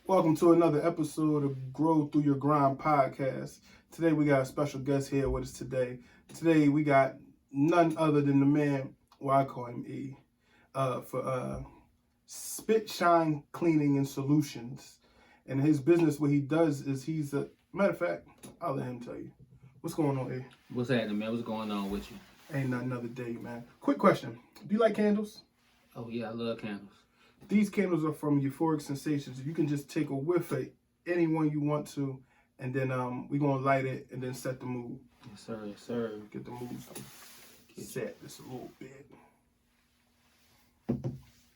Welcome to another episode of Grow Through Your Grind podcast. Today we got a special guest here with us today. Today we got none other than the man, well I call him E, for Spit Shine Cleaning and Solutions. And his business, what he does is he's a, matter of fact, I'll let him tell you. What's going on, E? What's happening, man? What's going on with you? Ain't not another day, man. Quick question. Do you like candles? Oh, yeah, I love candles. These candles are from Euphoric Sensations. You can just take a whiff of any one you want to, and then we're going to light it and then set the mood. Yes, sir. Yes, sir. Get the mood set just a little bit.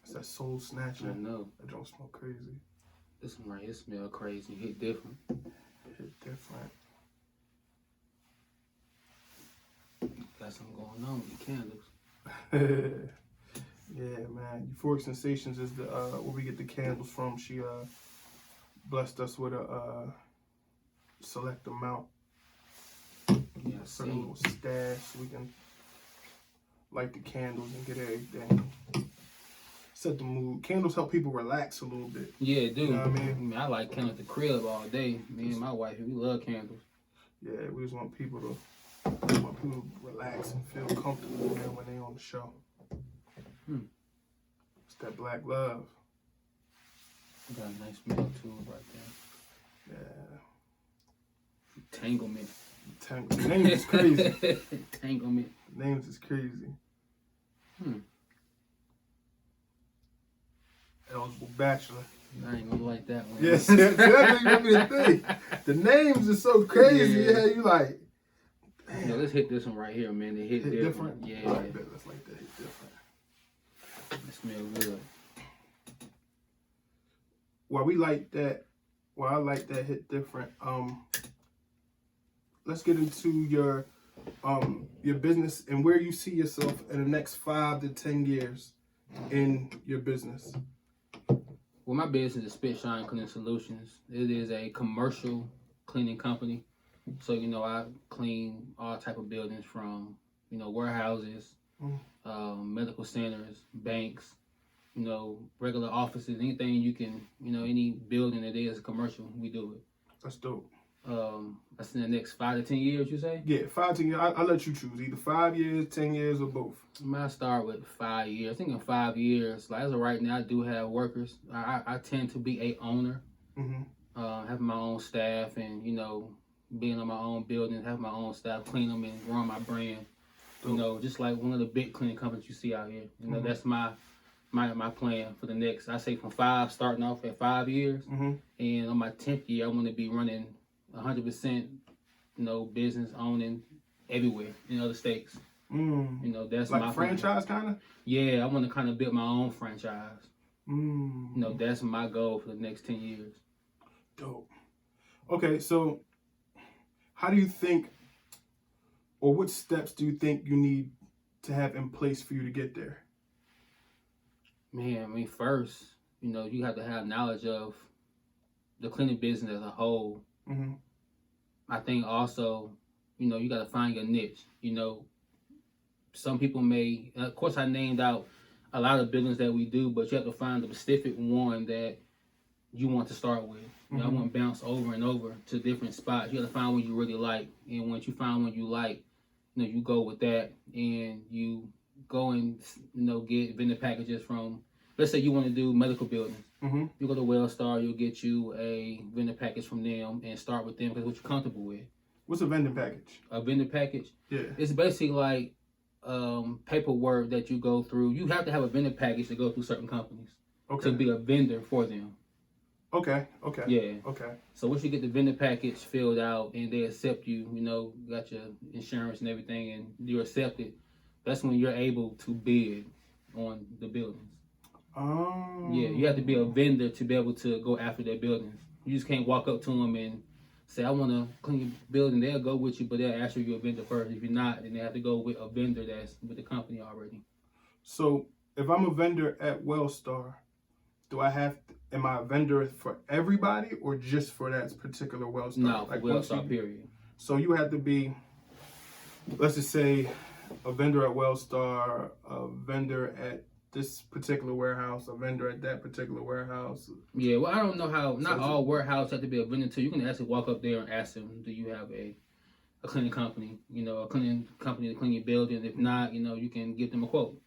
It's that soul snatcher. I know. That don't smell crazy. This one right here smell crazy. It hit different. It hit different. Got something going on with the candles. Yeah, man. Euphoric Sensations is the where we get the candles from. She blessed us with a select amount. Yeah, A certain little stash so we can light the candles and get everything. Set the mood. Candles help people relax a little bit. Yeah, it do. You know what I mean? I like candles at the crib all day. Me and my wife, we love candles. Yeah, we just want people to relax and feel comfortable, man, when they on the show. It's that black love. Got a nice smell to it right there. Yeah. Entanglement. The name is crazy. Entanglement. The names is crazy. Eligible Bachelor. I ain't gonna like that one. Yes, that's gonna be the thing. The names are so crazy. Yeah, you like. Damn. Yeah, let's hit this one right here, man. It hit different. different. Yeah. All right, let's like that. Hit different. It smell good. While we like that, while I like that hit different. Let's get into your business and where you see yourself in the next 5 to 10 years in your business. Well, my business is Spit Shine Cleaning Solutions. It is a commercial cleaning company. So, I clean all type of buildings from, warehouses, medical centers, banks, regular offices, anything you can, any building that is commercial, we do it. That's dope. That's in the next 5 to 10 years, you say? Yeah, 5 to 10 years. I'll let you choose either 5 years, 10 years, or both. I might start with 5 years. I think in 5 years, like as of right now, I do have workers. I tend to be a owner, having my own staff, and being on my own building, having my own staff, clean them and run my brand. Just like one of the big cleaning companies you see out here. That's my plan for the next. I say from 5, starting off at 5 years, and on my 10th year, I want to be running 100%, business owning everywhere in other states. That's like my franchise kind of. Yeah, I want to kind of build my own franchise. Mm. That's my goal for the next 10 years. Dope. Okay, so how do you think, or what steps do you think you need to have in place for you to get there? Man, first, you have to have knowledge of the cleaning business as a whole. I think also, you got to find your niche. Some people may, of course, I named out a lot of buildings that we do, but you have to find the specific one that you want to start with. I want to bounce over and over to different spots. You got to find one you really like, and once you find one you like, you go with that, and you go and get vendor packages from. Let's say you want to do medical buildings. You go to Wellstar, you'll get you a vendor package from them and start with them because what you're comfortable with. What's a vendor package? A vendor package? Yeah. It's basically like paperwork that you go through. You have to have a vendor package to go through certain companies to be a vendor for them. Okay. Yeah. Okay. So once you get the vendor package filled out and they accept you, got your insurance and everything, and you're accepted, that's when you're able to bid on the buildings. Oh. Yeah, you have to be a vendor to be able to go after their buildings. You just can't walk up to them and say, I want to clean your building. They'll go with you, but they'll ask you if you're a vendor first. If you're not, then they have to go with a vendor that's with the company already. So if I'm a vendor at Wellstar, am I a vendor for everybody or just for that particular Wellstar? No, for Wellstar, period. So you have to be, let's just say, a vendor at Wellstar, a vendor at this particular warehouse, a vendor at that particular warehouse. Yeah, well, I don't know how. Not all warehouses have to be a vendor too. You can actually walk up there and ask them, "Do you have a cleaning company? A cleaning company to clean your building? If not, you can give them a quote."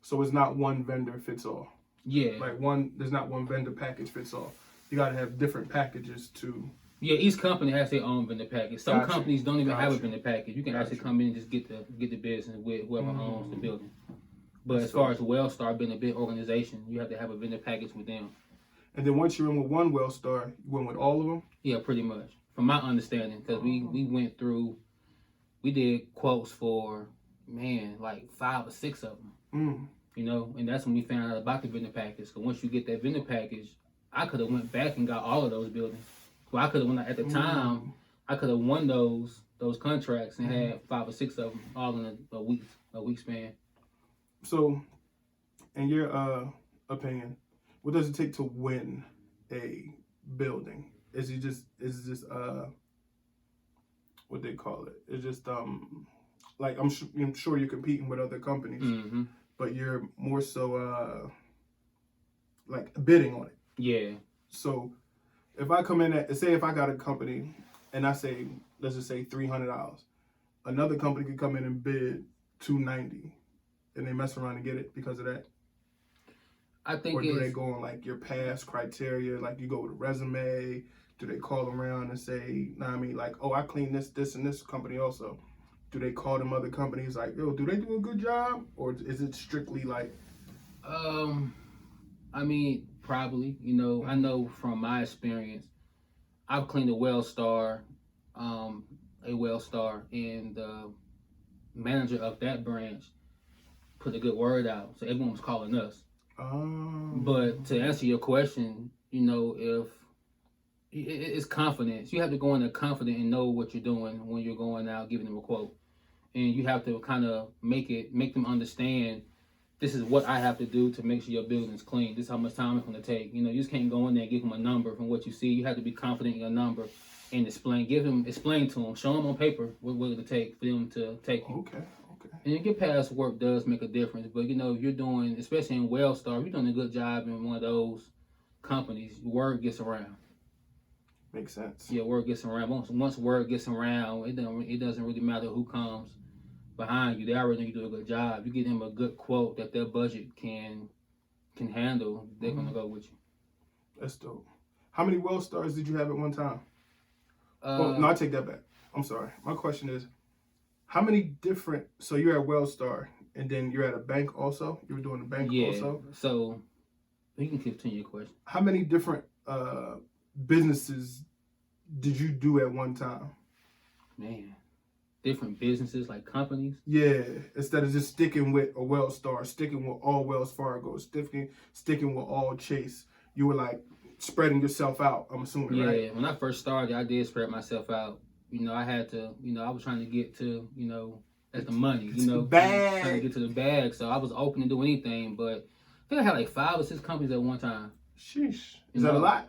So it's not one vendor fits all. Yeah. Like there's not one vendor package fits all. You got to have different packages to. Yeah, each company has their own vendor package. Some companies don't even have a vendor package. You can actually come in and just get the business with whoever owns the building. But as far as Wellstar being a big organization, you have to have a vendor package with them. And then once you're in with one Wellstar, you went with all of them? Yeah, pretty much. From my understanding, because we went through, we did quotes for, like 5 or 6 of them. And that's when we found out about the vendor package. Because once you get that vendor package, I could have went back and got all of those buildings. Well, I could have, at the time, I could have won those contracts and had 5 or 6 of them all in a week span. So, in your opinion, what does it take to win a building? Is it just what they call it? It's just like I'm sure you're competing with other companies, but you're more so like bidding on it. Yeah. So if I come in if I got a company and I say, let's just say $300, another company could come in and bid $290, and they mess around and get it because of that. I think. Or do they go on like your past criteria? Like you go with a resume? Do they call around and say, I clean this and this company also? Do they call them other companies like, yo, do they do a good job? Or is it strictly like? Probably. I know from my experience, I've cleaned a Wellstar, and the manager of that branch put a good word out, so everyone was calling us. But to answer your question, if it's confidence, you have to go in there confident and know what you're doing when you're going out giving them a quote, and you have to kind of make them understand, this is what I have to do to make sure your building's clean. This is how much time it's going to take. You just can't go in there and give them a number from what you see. You have to be confident in your number and explain to them, show them on paper what it'll take for them to take you. Okay. And your past work does make a difference, but if you're doing, especially in Wellstar, if you're doing a good job in one of those companies, word gets around. Makes sense. Yeah, word gets around. Once word gets around, it doesn't really matter who comes behind you. They already know you do a good job. You give them a good quote that their budget can handle, they're gonna go with you. That's dope. How many Wellstars did you have at one time? No, I take that back. I'm sorry. My question is, how many different? So you're at Wellstar, and then you're at a bank also. You were doing a bank also. So you can continue your question. How many different businesses did you do at one time? Man, different businesses, like companies. Yeah, instead of just sticking with a Wellstar, sticking with all Wells Fargo, sticking with all Chase, you were like spreading yourself out. I'm assuming, right? Yeah, when I first started, I did spread myself out. I had to, I was trying to get to, at the money, bag. Trying to get to the bag. So I was open to do anything, but I think I had like 5 or 6 companies at one time. Sheesh. Is that a lot?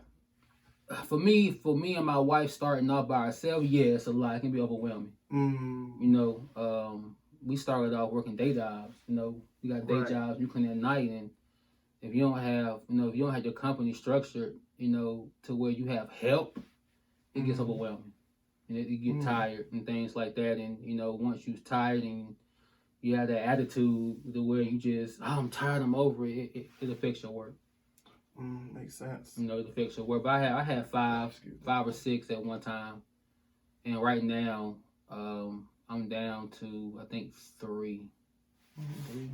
For me and my wife starting off by ourselves, yeah, it's a lot. It can be overwhelming. We started off working day jobs. We got day jobs, you clean at night, and if you don't have, your company structured, to where you have help, it gets overwhelming. You get tired and things like that, and once you're tired and you have that attitude the where you just, I'm tired, I'm over it, it affects your work. Makes sense. It affects your work. But I had 5 or 6 at one time, and right now I'm down to, I think, 3. 3.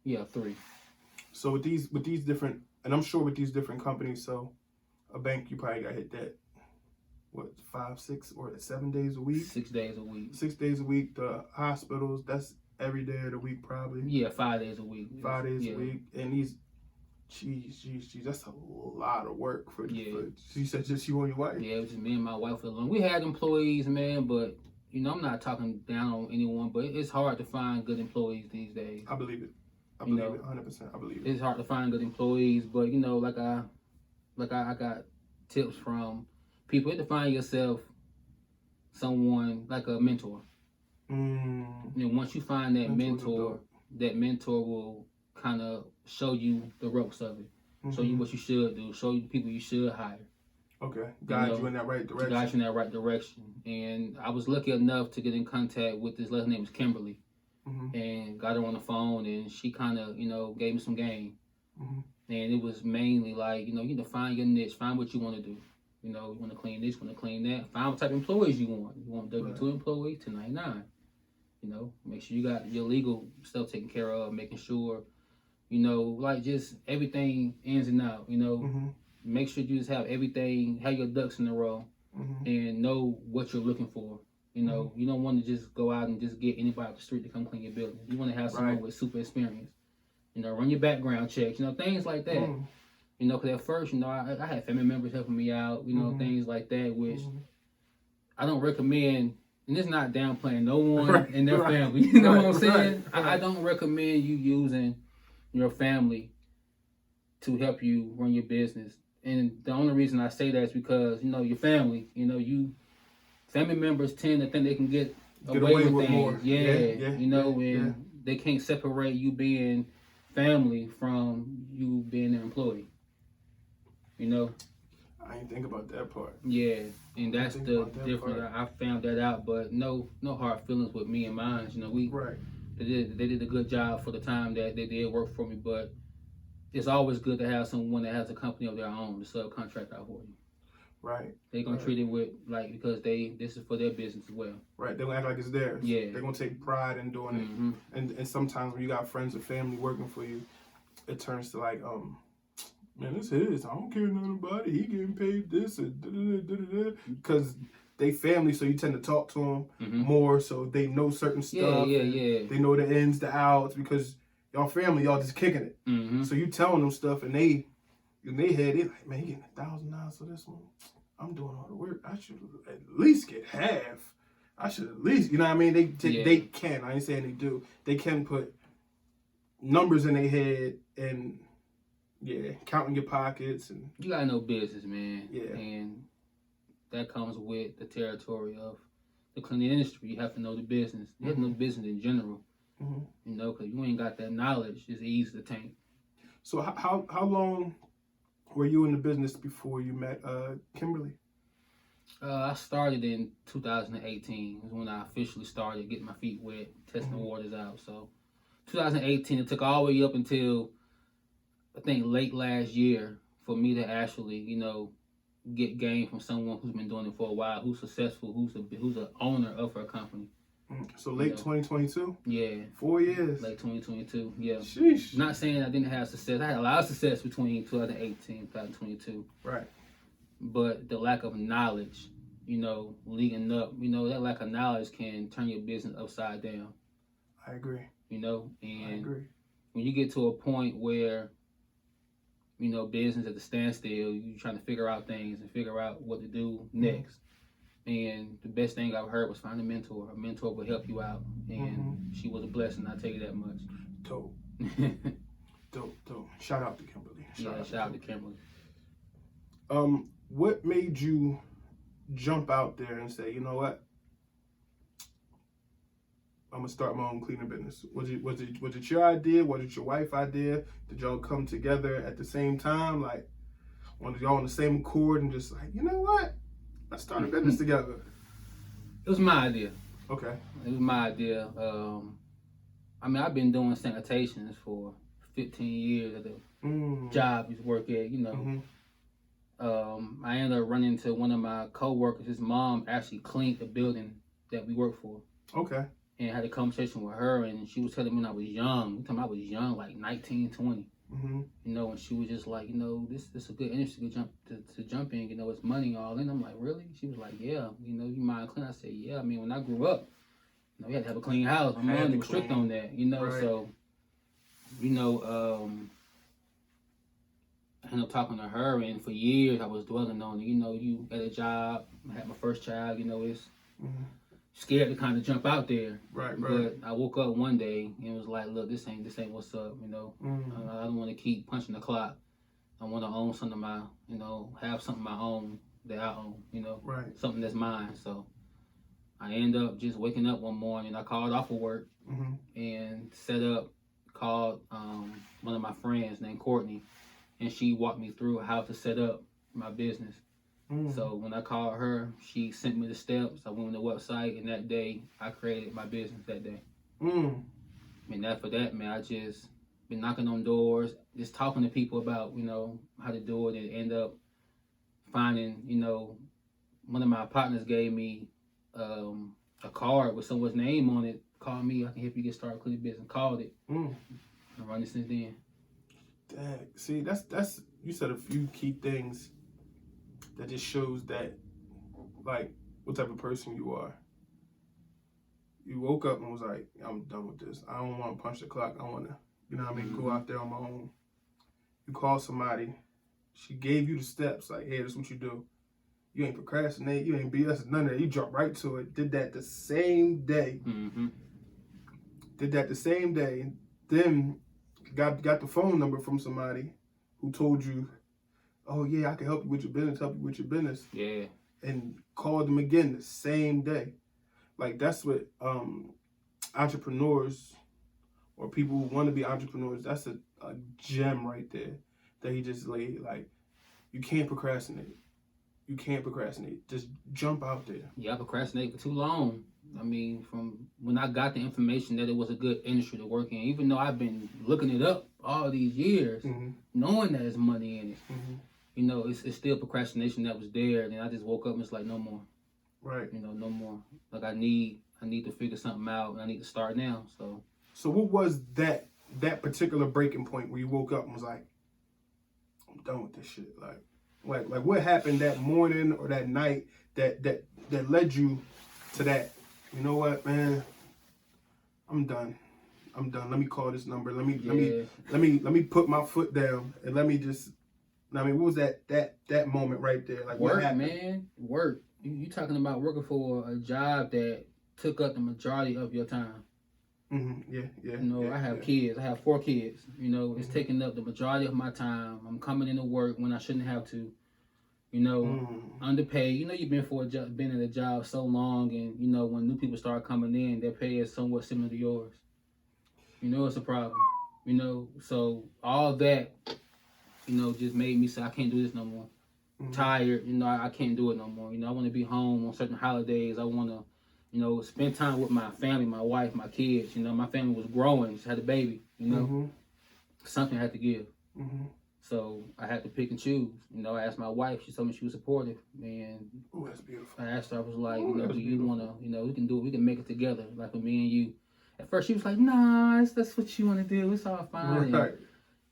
Yeah, 3. So with these different, and I'm sure with these different companies, so a bank, you probably got hit that. What, 5, 6, or 7 days a week? 6 days a week. 6 days a week. The hospitals, that's every day of the week probably. Yeah, 5 days a week. 5 days a week. And these, geez, that's a lot of work for you said just you and your wife? Yeah, it was just me and my wife alone. We had employees, man, but, I'm not talking down on anyone, but it's hard to find good employees these days. I believe it. I believe it 100%. I believe it. It's hard to find good employees, but, like I got tips from people. You have to find yourself someone like a mentor. Once you find that mentor will kind of show you the ropes of it, show you what you should do, show you the people you should hire. Okay, guide you in that right direction. Guide you in that right direction. And I was lucky enough to get in contact with this lady. Her name was Kimberly, and got her on the phone, and she kind of, gave me some game. And it was mainly like, you need to find your niche, find what you want to do. You want to clean this, you want to clean that. Find what type of employees you want. You want W-2 employee, 1099. Make sure you got your legal stuff taken care of, making sure, like just everything ins and out, Make sure you just have everything, have your ducks in a row, and know what you're looking for. You don't want to just go out and just get anybody off the street to come clean your building. You want to have someone with super experience. Run your background checks, things like that. Because at first, I had family members helping me out, things like that, which I don't recommend. And it's not downplaying no one and their family. You know what I'm saying? I don't recommend you using your family to help you run your business. And the only reason I say that is because, your family, family members tend to think they can get away with things. More. Yeah. They can't separate you being family from you being an employee. I didn't think about that part. Yeah, and that's the difference. I found that out, but no hard feelings with me and mine. They did a good job for the time that they did work for me, but it's always good to have someone that has a company of their own to subcontract out for you. Right. They're gonna treat it with because this is for their business as well. Right. They're gonna act like it's theirs. Yeah. They're gonna take pride in doing it. And sometimes when you got friends or family working for you, it turns to like, man, it's his. I don't care nothing about it. He getting paid this and because they family, so you tend to talk to them more, so they know certain stuff. Yeah. They know the ins, the outs, because y'all family, y'all just kicking it. So you telling them stuff, and they in their head, they like, man, he getting $1,000 for this one. I'm doing all the work. I should at least get half. I should at least, you know what I mean? They can. I ain't saying they do. They can put numbers in their head and counting your pockets, and you gotta know business, man. Yeah. And that comes with the territory of the cleaning industry. You have to know the business. You have to know the business in general. Because you ain't got that knowledge, it's easy to tank. So how long were you in the business before you met Kimberly? I started in 2018. Was when I officially started getting my feet wet, testing the waters out. So 2018, it took all the way up until I think late last year for me to actually, get game from someone who's been doing it for a while, who's successful, who's an owner of her company. So late 2022? Yeah. 4 years? Late 2022, yeah. Sheesh. Not saying I didn't have success. I had a lot of success between 2018 and 2022. Right. But the lack of knowledge, leading up, that lack of knowledge can turn your business upside down. I agree. And I agree. When you get to a point where, business at the standstill, you're trying to figure out things and figure out what to do next. And the best thing I've heard was find a mentor. A mentor will help you out. And she was a blessing, I'll tell you that much. Dope. Dope. Shout out to Kimberly. Shout out to Kimberly. What made you jump out there and say, you know what? I'm gonna start my own cleaning business. Was it your idea? Was it your wife's idea? Did y'all come together at the same time? Like, was y'all on the same accord and just like, you know what? Let's start a business together. It was my idea. Okay. It was my idea. I've been doing sanitations for 15 years at the job I used to work at, I ended up running into one of my co-workers. His mom actually cleaned the building that we work for. Okay. And I had a conversation with her, and she was telling me when I was young. I was young, like 19, 20. And she was just like, this is a good industry to jump in. It's money all in. I'm like, really? She was like, yeah. You mind clean? I said, yeah. I mean, when I grew up, we had to have a clean house. My mom was strict on that. Right. So, I ended up talking to her, and for years I was dwelling on it. You at a job, I had my first child. It's scared to kind of jump out there. Right. But I woke up one day and was like, look, this ain't what's up. I don't want to keep punching the clock. I want to own something of my, have something of my own that I own. Right. Something that's mine. So I ended up just waking up one morning. I called off of work and set up called one of my friends named Courtney, and she walked me through how to set up my business. So when I called her, she sent me the steps. I went on the website, and that day I created my business that day. And after that, man, I just been knocking on doors, just talking to people about, how to do it, and end up finding, one of my partners gave me a card with someone's name on it. Call me, I can help you get started with your business. Called it. I'm running since then. Dang. See, that's you said a few key things that just shows that, like, what type of person you are. You woke up and was like, I'm done with this. I don't want to punch the clock. I want to, go out there on my own. You call somebody. She gave you the steps. Like, hey, this is what you do. You ain't procrastinate. You ain't BS. None of that. You jump right to it. Did that the same day. Did that the same day. Then got the phone number from somebody who told you, oh, yeah, I can help you with your business. Yeah. And called them again the same day. Like, that's what entrepreneurs or people who want to be entrepreneurs, that's a gem right there that he just laid. Like, you can't procrastinate. You can't procrastinate. Just jump out there. Yeah, I procrastinated for too long. I mean, from when I got the information that it was a good industry to work in, even though I've been looking it up all these years, knowing that there's money in it, it's still procrastination that was there. And then I just woke up and it's like, no more. Right. No more. Like, I need to figure something out, and I need to start now. So what was that particular breaking point where you woke up and was like, I'm done with this shit? Like what happened that morning or that night that led you to that? You know what, man? I'm done. Let me call this number. Let me put my foot down and let me just. I mean, what was that moment right there? Like, work, what happened? Man, work. You talking about working for a job that took up the majority of your time. Yeah. I have kids. I have 4 kids. It's taking up the majority of my time. I'm coming into work when I shouldn't have to. Underpaid. You've been in a job so long, and when new people start coming in, their pay is somewhat similar to yours. It's a problem. So all that, just made me say I can't do this no more. Tired. I can't do it no more. I want to be home on certain holidays. I want to, spend time with my family, my wife, my kids. My family was growing. Just had a baby. Something I had to give. So I had to pick and choose. I asked my wife. She told me she was supportive. And oh, that's beautiful. I asked her. I was like, do you want to? We can do it. We can make it together, like with me and you. At first, she was like, nah, that's what you want to do. It's all fine. Right. And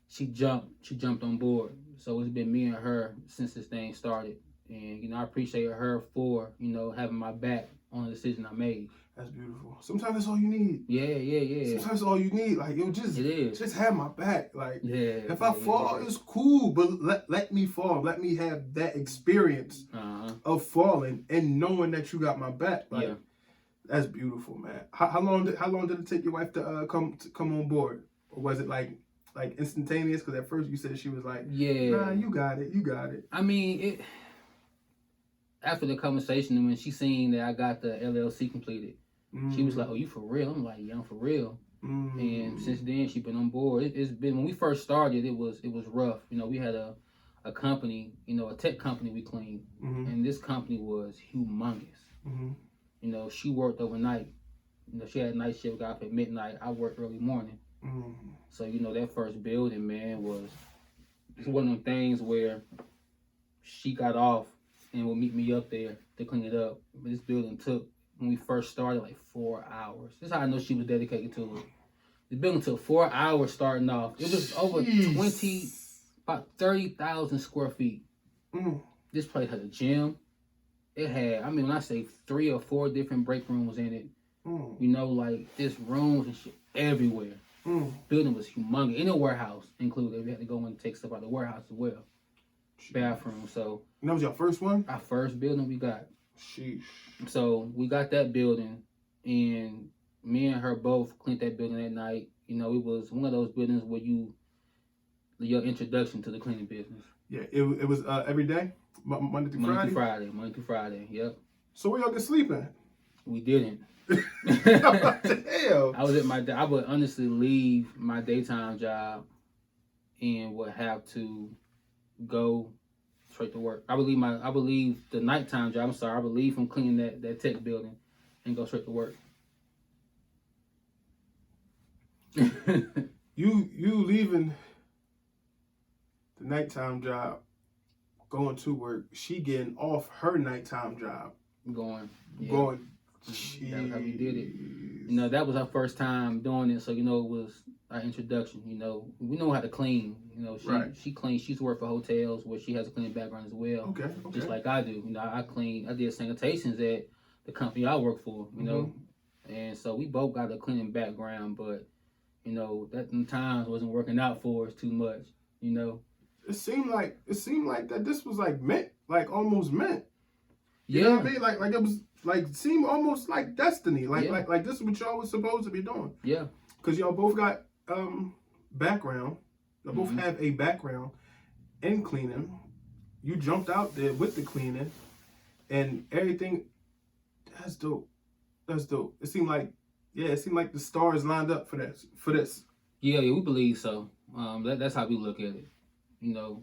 she jumped on board. So it's been me and her since this thing started. And, I appreciate her for, having my back on the decision I made. That's beautiful. Sometimes that's all you need. Yeah. Sometimes all you need. Like, just have my back. Like, if I fall, it's cool, but let me fall. Let me have that experience of falling and knowing that you got my back. Like, that's beautiful, man. How long did it take your wife to come on board? Or was it like instantaneous? Because at first you said she was like, nah, you got it. I mean, after the conversation, and when she seen that I got the LLC completed, she was like, oh, you for real? I'm like, yeah, I'm for real. And since then, she been on board. It's been, when we first started, it was rough. We had a company, a tech company we cleaned, and this company was humongous. She worked overnight. She had a night shift, got off at midnight. I worked early morning. So, that first building, man, it's one of them things where she got off and would meet me up there to clean it up. But this building took, when we first started, like 4 hours. This is how I know she was dedicated to it. The building took 4 hours starting off. It was over about 30,000 square feet. This place had a gym. It had, when I say 3 or 4 different break rooms in it, like this rooms and shit everywhere. Building was humongous. In a warehouse included. We had to go and take stuff out of the warehouse as well. Bathroom. So. And that was your first one? Our first building we got. Sheesh. So we got that building, and me and her both cleaned that building that night. It was one of those buildings where your introduction to the cleaning business. Yeah, it was every day? Monday through Friday? Monday through Friday, yep. So where y'all get sleeping? We didn't. Damn. I would honestly leave my daytime job and would have to go straight to work. I would leave the nighttime job. I'm sorry. I would leave from cleaning that tech building and go straight to work. You leaving the nighttime job, going to work. She getting off her nighttime job, going. That's how we did it. You know, that was our first time doing it, so it was our introduction. We know how to clean. She cleans. She's worked for hotels where she has a cleaning background as well. Okay. Just like I do. I clean. I did sanitations at the company I work for. And so we both got a cleaning background, but that in times wasn't working out for us too much. It seemed like that this was like meant, like almost meant. You Yeah. know what I mean? Like it was like seemed almost like destiny. Like this is what y'all was supposed to be doing. Yeah. Because y'all both got background. Y'all both have a background in cleaning. You jumped out there with the cleaning and everything. That's dope. It seemed like the stars lined up for this. Yeah, we believe so. That's how we look at it. You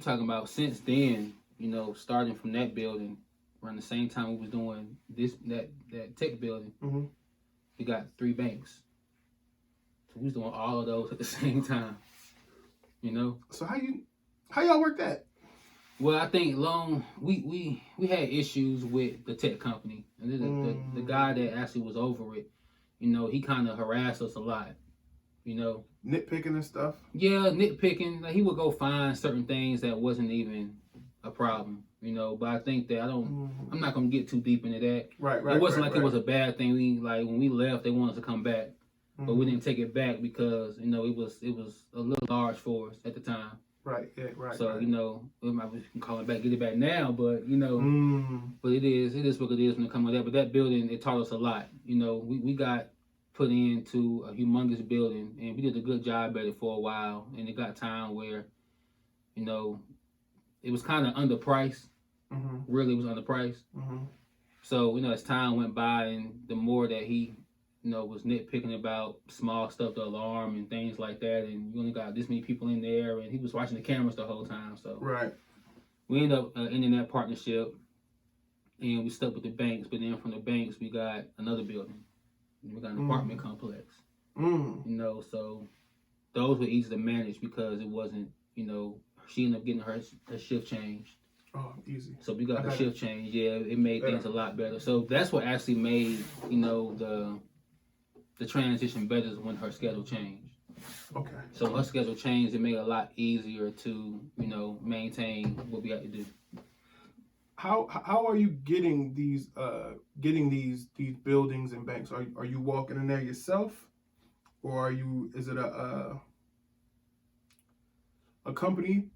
talking about since then, starting from that building, around the same time we was doing that tech building, we got 3 banks. So we was doing all of those at the same time. So how y'all work that? Well, I think we had issues with the tech company, and the guy that actually was over it, he kind of harassed us a lot. Nitpicking and stuff. Yeah, nitpicking. Like, he would go find certain things that wasn't even a problem. But I think that I'm not gonna get too deep into that. Right. It wasn't it was a bad thing. When we left, they wanted us to come back, but we didn't take it back because it was a little large for us at the time. Right. Yeah. Right. So right. We can call it back, get it back now, but but it is what it is when it comes to that. But that building, it taught us a lot. We got put into a humongous building, and we did a good job at it for a while. And it got time where, it was kind of underpriced. Really, it was underpriced. So as time went by, and the more that he, was nitpicking about small stuff, the alarm and things like that, and you only got this many people in there, and he was watching the cameras the whole time. So we ended up ending that partnership, and we stuck with the banks. But then from the banks, we got another building. We got an apartment complex. So those were easy to manage because it wasn't, she ended up getting her shift changed. Oh, easy. So we got the shift change. Yeah, it made things a lot better. So that's what actually made, the transition better is when her schedule changed. Okay. So her schedule changed, it made it a lot easier to, maintain what we had to do. How are you getting these buildings and banks? Are you walking in there yourself, or is it a company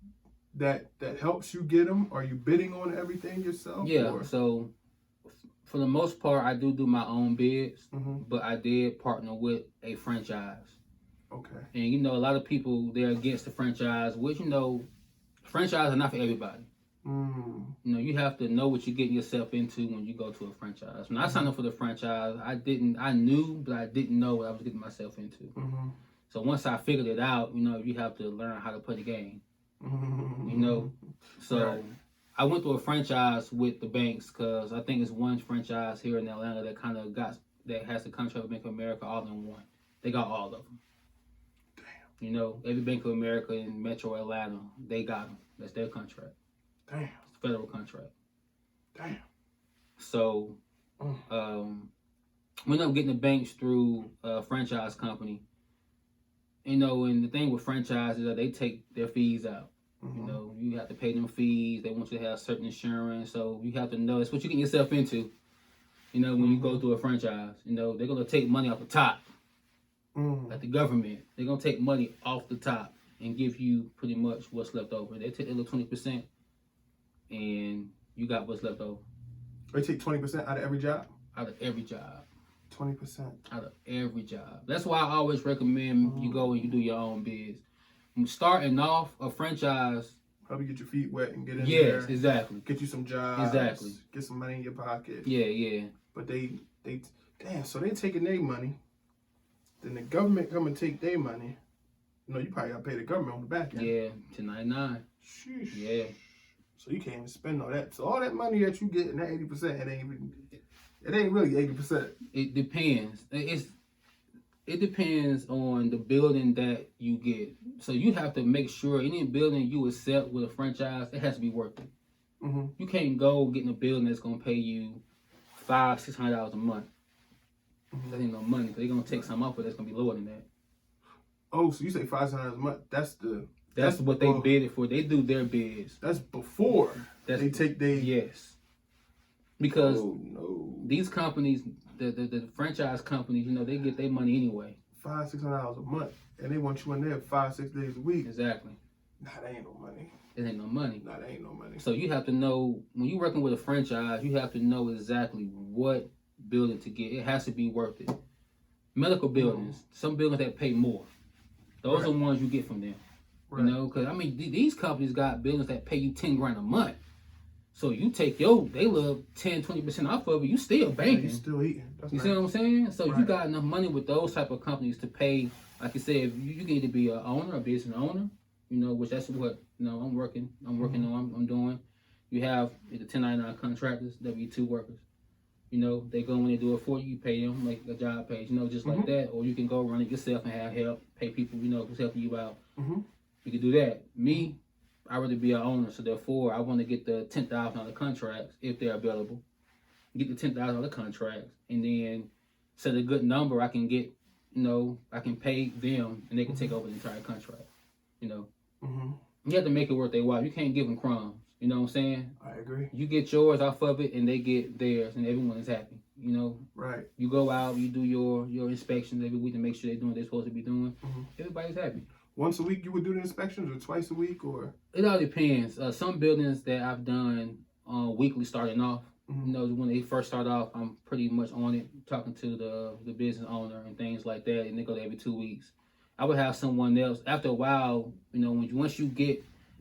that helps you get them? Are you bidding on everything yourself? Yeah. Or? So for the most part, I do my own bids, but I did partner with a franchise. Okay. And a lot of people, they're against the franchise, which franchise are not for everybody. You have to know what you're getting yourself into when you go to a franchise. When I signed up for the franchise, I knew, but I didn't know what I was getting myself into. So once I figured it out, you have to learn how to play the game. So right. I went through a franchise with the banks because I think it's one franchise here in Atlanta that has the contract with Bank of America all in one. They got all of them. Damn. Every Bank of America in Metro Atlanta, they got them. That's their contract. Damn. It's a federal contract. Damn. So, we ended up getting the banks through a franchise company. And the thing with franchises is that they take their fees out. You have to pay them fees. They want you to have certain insurance. So you have to know it's what you get yourself into. When you go through a franchise, they're going to take money off the top. Like the government, they're going to take money off the top and give you pretty much what's left over. They take a little 20%, and you got what's left over. They take 20% out of every job? Out of every job. 20%. Out of every job. That's why I always recommend you go and you do your own bids. Starting off a franchise, help you get your feet wet and get in Yes, there. exactly. Get you some jobs. Exactly. Get some money in your pocket. Yeah. But they damn, so they taking their money. Then the government come and take their money. You know, you probably got to pay the government on the back end. Yeah, 1099. Sheesh. Yeah. So you can't even spend all that. So all that money that you get in that 80%, it ain't really 80%. It depends. It depends on the building that you get. So you have to make sure any building you accept with a franchise, it has to be worth it. Mm-hmm. You can't go get in a building that's gonna pay you $500-$600 a month. Mm-hmm. That ain't no money. They're gonna take some off, but that's gonna be lower than that. Oh, so you say $500 a month? That's what they bid it for. They do their bids. That's before they take their. Yes. Because no. these companies, the franchise companies, you know, they get their money anyway. $500-$600 a month, and they want you in there 5-6 days a week. Exactly. Nah, that ain't no money. It ain't no money. Nah, that ain't no money. So you have to know, when you're working with a franchise, you have to know exactly what building to get. It has to be worth it. Medical buildings, some buildings that pay more. Those are the ones you get from them. Right. You know, because I mean, these companies got buildings that pay you $10,000 a month. So you take they love 10-20% off of it, you still banking. Yeah, you still eating. That's you see what I'm saying? So you got enough money with those type of companies to pay, like you said, you can either be an owner, a business owner, you know, which that's what, you know, I'm working on, I'm doing. You have the 1099 contractors, W-2 workers. You know, they go when they do it for you, you pay them like a job page, you know, just like that. Or you can go run it yourself and have help, pay people, you know, who's helping you out. You can do that. Me, I'd rather be an owner, so therefore I want to get the $10,000 contracts if they're available. Get the $10,000 contracts, and then set a good number I can get, you know, I can pay them, and they can take over the entire contract. You know, you have to make it worth their while. You can't give them crumbs. You know what I'm saying? I agree. You get yours off of it, and they get theirs, and everyone is happy. You know, right? You go out, you do your inspections every week to make sure they're doing what they're supposed to be doing. Everybody's happy. Once a week you would do the inspections, or twice a week, or? It all depends. Some buildings that I've done weekly starting off, you know, when they first start off, I'm pretty much on it, talking to the business owner and things like that, and they go there every 2 weeks. I would have someone else. After a while, you know, once you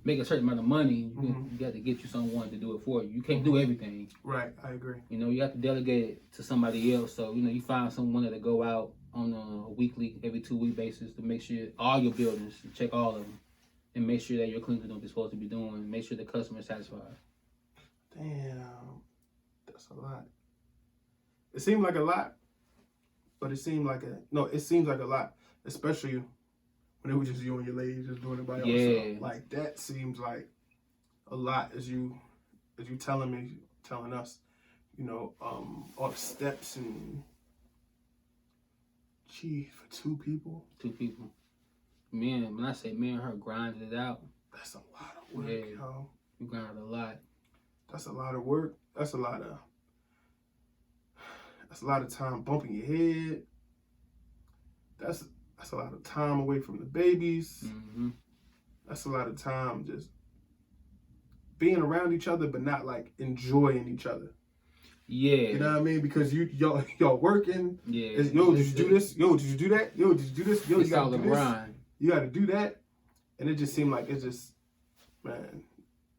make a certain amount of money, you got to get you someone to do it for you. You can't do everything. Right, I agree. You know, you have to delegate it to somebody else. So, you know, you find someone that'll go out on a weekly, every 2 week basis to make sure all your buildings, check all of them, and make sure that your cleaners are doing what they're supposed to be doing. Make sure the customer is satisfied. Damn, that's a lot. It seemed like a lot, but it seemed like it seems like a lot, especially when it was just you and your lady just doing it by yourself. Like that seems like a lot as you telling us, you know, all the steps and for 2 people. 2 people. Man, when I say me and her grinded it out. That's a lot of work, yo. We grinded a lot. That's a lot of work. That's a lot of time bumping your head. That's a lot of time away from the babies. That's a lot of time just being around each other, but not like enjoying each other. Yeah. You know what I mean? Because y'all working. Yeah. Yo, did you do this? Yo, did you do that? Yo, did you do this? Yo, you gotta do this. Grind. You gotta do that. And it just seemed like it's just, man,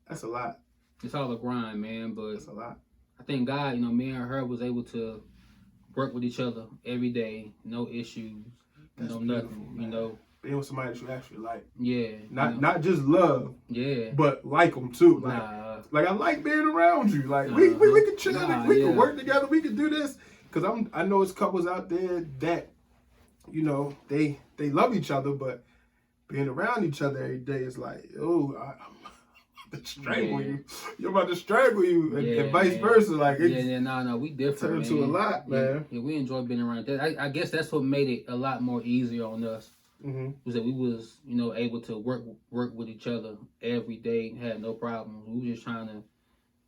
that's a lot. It's all a grind, man, but it's a lot. I thank God, you know, me and her was able to work with each other every day, no issues, nothing, man. You know. Being with somebody that you actually like. Yeah. Not just love. Yeah. But like them too. Like I like being around you. Like we can chill. We can work together. We can do this. Because I know it's couples out there that, you know, they love each other, but being around each other every day is like, oh, I'm about to strangle you. You're about to strangle you, and vice versa. Like no, we different. Turned to a lot, man. Yeah, we enjoy being around that. I guess that's what made it a lot more easier on us. Was that we was, you know, able to work with each other every day, had no problems. We were just trying to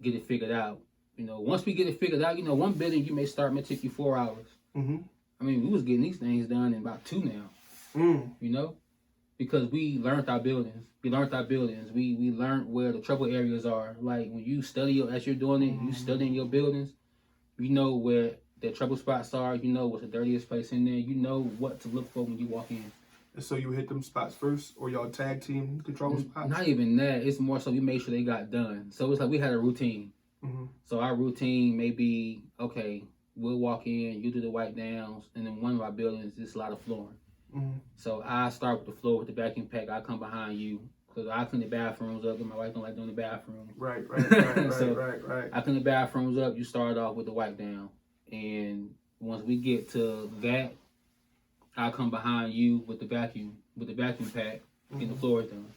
get it figured out. You know, once we get it figured out, you know, one building you may take you 4 hours. I mean, we was getting these things done in about 2 now. You know, because we learned our buildings. We learned where the trouble areas are. Like when you study as you're doing it, you studying your buildings. You know where the trouble spots are. You know what's the dirtiest place in there. You know what to look for when you walk in. And so you hit them spots first, or y'all tag team control spots? Not even that. It's more so we made sure they got done. So it's like we had a routine. Mm-hmm. So our routine may be, okay, we'll walk in, you do the wipe downs, and then one of our buildings is a lot of flooring. Mm-hmm. So I start with the floor with the vacuum pack. I come behind you because I clean the bathrooms up, and my wife don't like doing the bathroom. Right. So right. I clean the bathrooms up. You start off with the wipe down, and once we get to that, I come behind you with the vacuum pack, getting the floors done.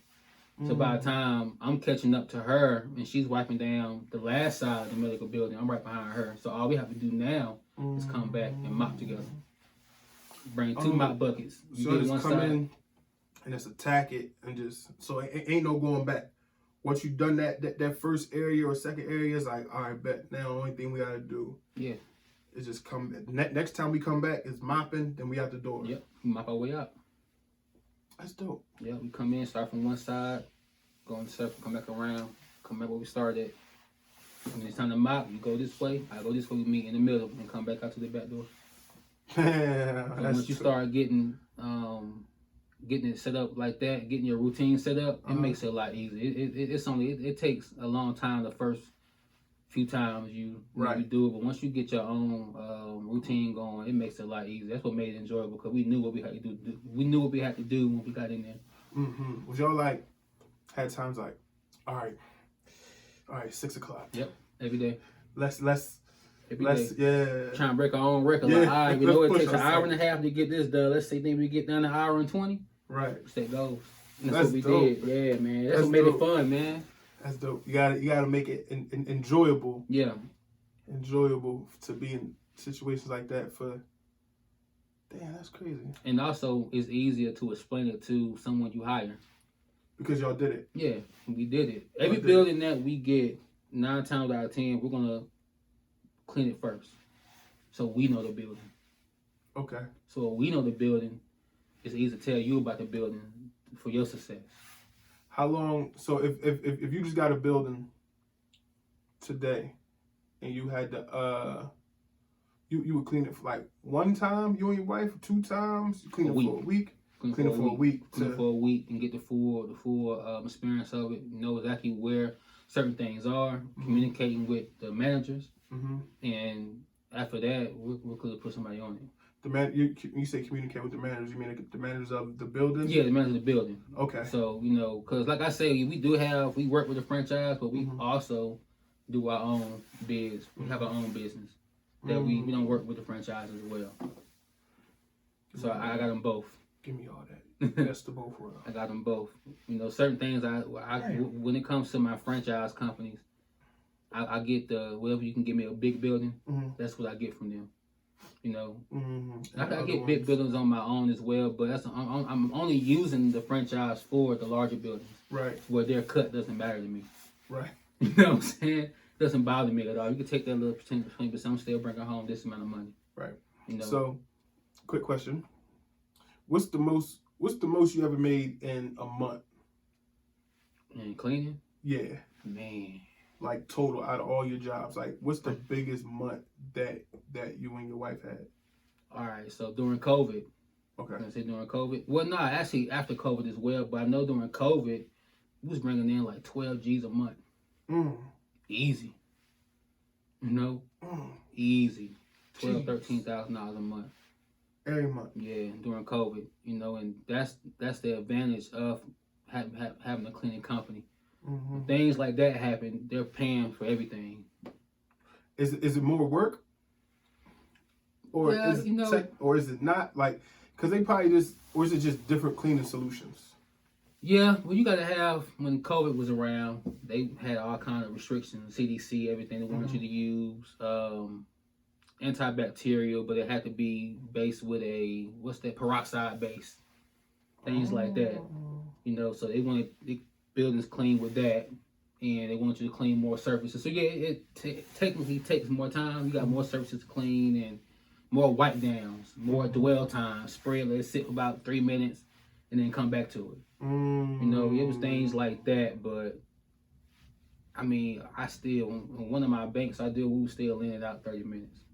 So by the time I'm catching up to her and she's wiping down the last side of the medical building, I'm right behind her. So all we have to do now is come back and mop together. Bring 2 mop buckets. You So get one just come side. in and just attack it and just, so it ain't no going back. Once you done that first area or second area, it's like, all right, bet. Now the only thing we gotta do is just come back. Next time we come back is mopping, then we out the door. Yep, we mop our way out. That's dope. Yeah, we come in, start from one side, go in the circle, come back around, come back where we started. When it's time to mop, you go this way, I go this way, we meet in the middle and come back out to the back door. Yeah, So once you start getting it set up like that, getting your routine set up, it makes it a lot easier. It takes a long time the first few times you do it, but once you get your own routine going, it makes it a lot easier. That's what made it enjoyable because we knew what we had to do. We knew what we had to do when we got in there. Mm-hmm. Was y'all like had times like, all right, 6:00. Yep, every day. Let's Every day. yeah. Trying to break our own record. Yeah. Like, all right, we know it Let's takes push an hour and a half to get this done. Let's say we get done in an hour and 20. Right. Set goals. And That's what we dope. did. Yeah, man. That's That's what made dope. it fun, man. That's dope. You gotta make it enjoyable. Yeah. Enjoyable to be in situations like that for. Damn, that's crazy. And also, it's easier to explain it to someone you hire. Because y'all did it. Yeah, we did it. Every building that we get, 9 times out of 10, we're gonna clean it first, so we know the building. Okay. So we know the building. It's easy to tell you about the building for your success. How long? So if you just got a building today, and you had to you would clean it for like 1 time, you and your wife, 2 times, you clean it for a week. Clean it for a week. Clean it for a week and get the full experience of it. Know exactly where certain things are. Communicating with the managers, and after that, we could put somebody on it. You say communicate with the managers. You mean the managers of the building? Yeah, the manager of the building. Okay. So because like I say, we work with the franchise, but we also do our own biz. We have our own business that we don't work with the franchise as well. So I got them both. Give me all that. That's the both world. I got them both. Certain things when it comes to my franchise companies, I get whatever you can give me a big building. That's what I get from them. I get big buildings on my own as well, but I'm only using the franchise for the larger buildings. Right. Where their cut doesn't matter to me. Right. You know what I'm saying? Doesn't bother me at all. You can take that little percentage, but I'm still bringing home this amount of money. Right. You know. So, quick question: What's the most you ever made in a month? And cleaning? Yeah. Man. Like total out of all your jobs, like what's the biggest month that you and your wife had? All right. So during COVID. Okay. I say during COVID. Well, no, actually after COVID as well. But I know during COVID, we was bringing in like 12 G's a month. Easy. Easy. $13,000 a month. Every month. Yeah, during COVID, and that's the advantage of having a cleaning company. When things like that happen, they're paying for everything. Is it more work? Or or is it not like? Because they probably or is it just different cleaning solutions? Yeah, well, you got to have, when COVID was around, they had all kind of restrictions, CDC, everything they wanted you to use, antibacterial, but it had to be based with peroxide base, things like that. So they wanted the buildings clean with that, and they want you to clean more surfaces. So yeah, it technically takes more time. You got more surfaces to clean and more wipe downs, more dwell time. Spray, let it sit for about 3 minutes, and then come back to it. It was things like that, but I mean, I still, on one of my banks I deal, we were still in and out 30 minutes.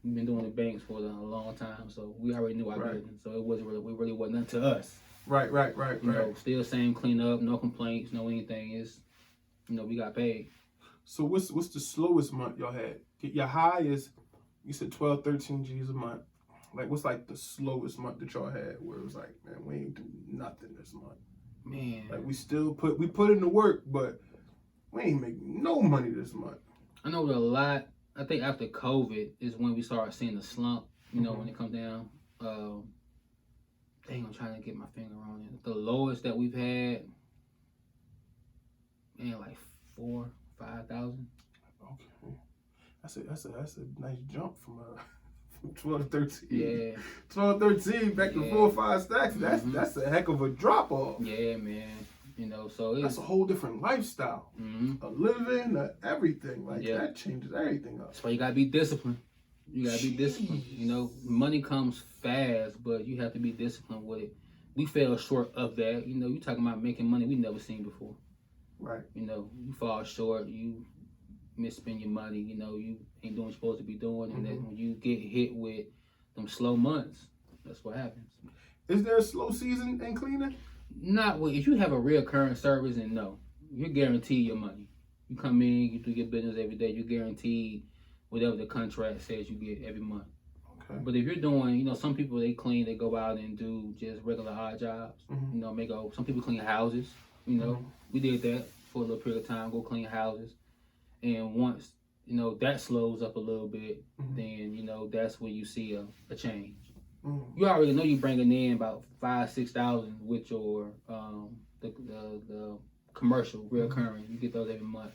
We've been doing the banks for a long time, so we already knew our business. So it really wasn't nothing to us. Right. You know, still same cleanup, no complaints, no anything. It's, you know, we got paid. So what's the slowest month y'all had? Your high is, you said 12, 13 G's a month. Like, what's like the slowest month that y'all had where it was like, man, we ain't do nothing this month. Man, like we put in the work, but we ain't make no money this month. I know a lot. I think after COVID is when we started seeing the slump. You know, when it comes down. Dang, I'm trying to get my finger on it. The lowest that we've had, man, like 4,000-5,000. Okay, that's a nice jump from 12 to 13. Yeah, 12, 13 back to 4 or 5 stacks. That's a heck of a drop off. Yeah, man. You know, so that's a whole different lifestyle, a living, everything. Like that changes everything up. That's why you gotta be disciplined. You gotta be disciplined. You know, money comes fast, but you have to be disciplined with it. We fell short of that. You know, you talking about making money we never seen before. Right. You know, you fall short. You misspend your money. You know, you ain't doing what you're supposed to be doing, and then when you get hit with them slow months, that's what happens. Is there a slow season in cleaning? Not well. If you have a reoccurring service, and no, you're guaranteed your money. You come in, you do your business every day. You're guaranteed whatever the contract says you get every month. Okay. But if you're doing, you know, some people they clean, they go out and do just regular odd jobs. You know, some people clean houses. You know, we did that for a little period of time. Go clean houses, and once you know that slows up a little bit, then you know that's when you see a change. You already know you're bringing in about 5,000-6,000 with your the commercial reoccurring. You get those every month.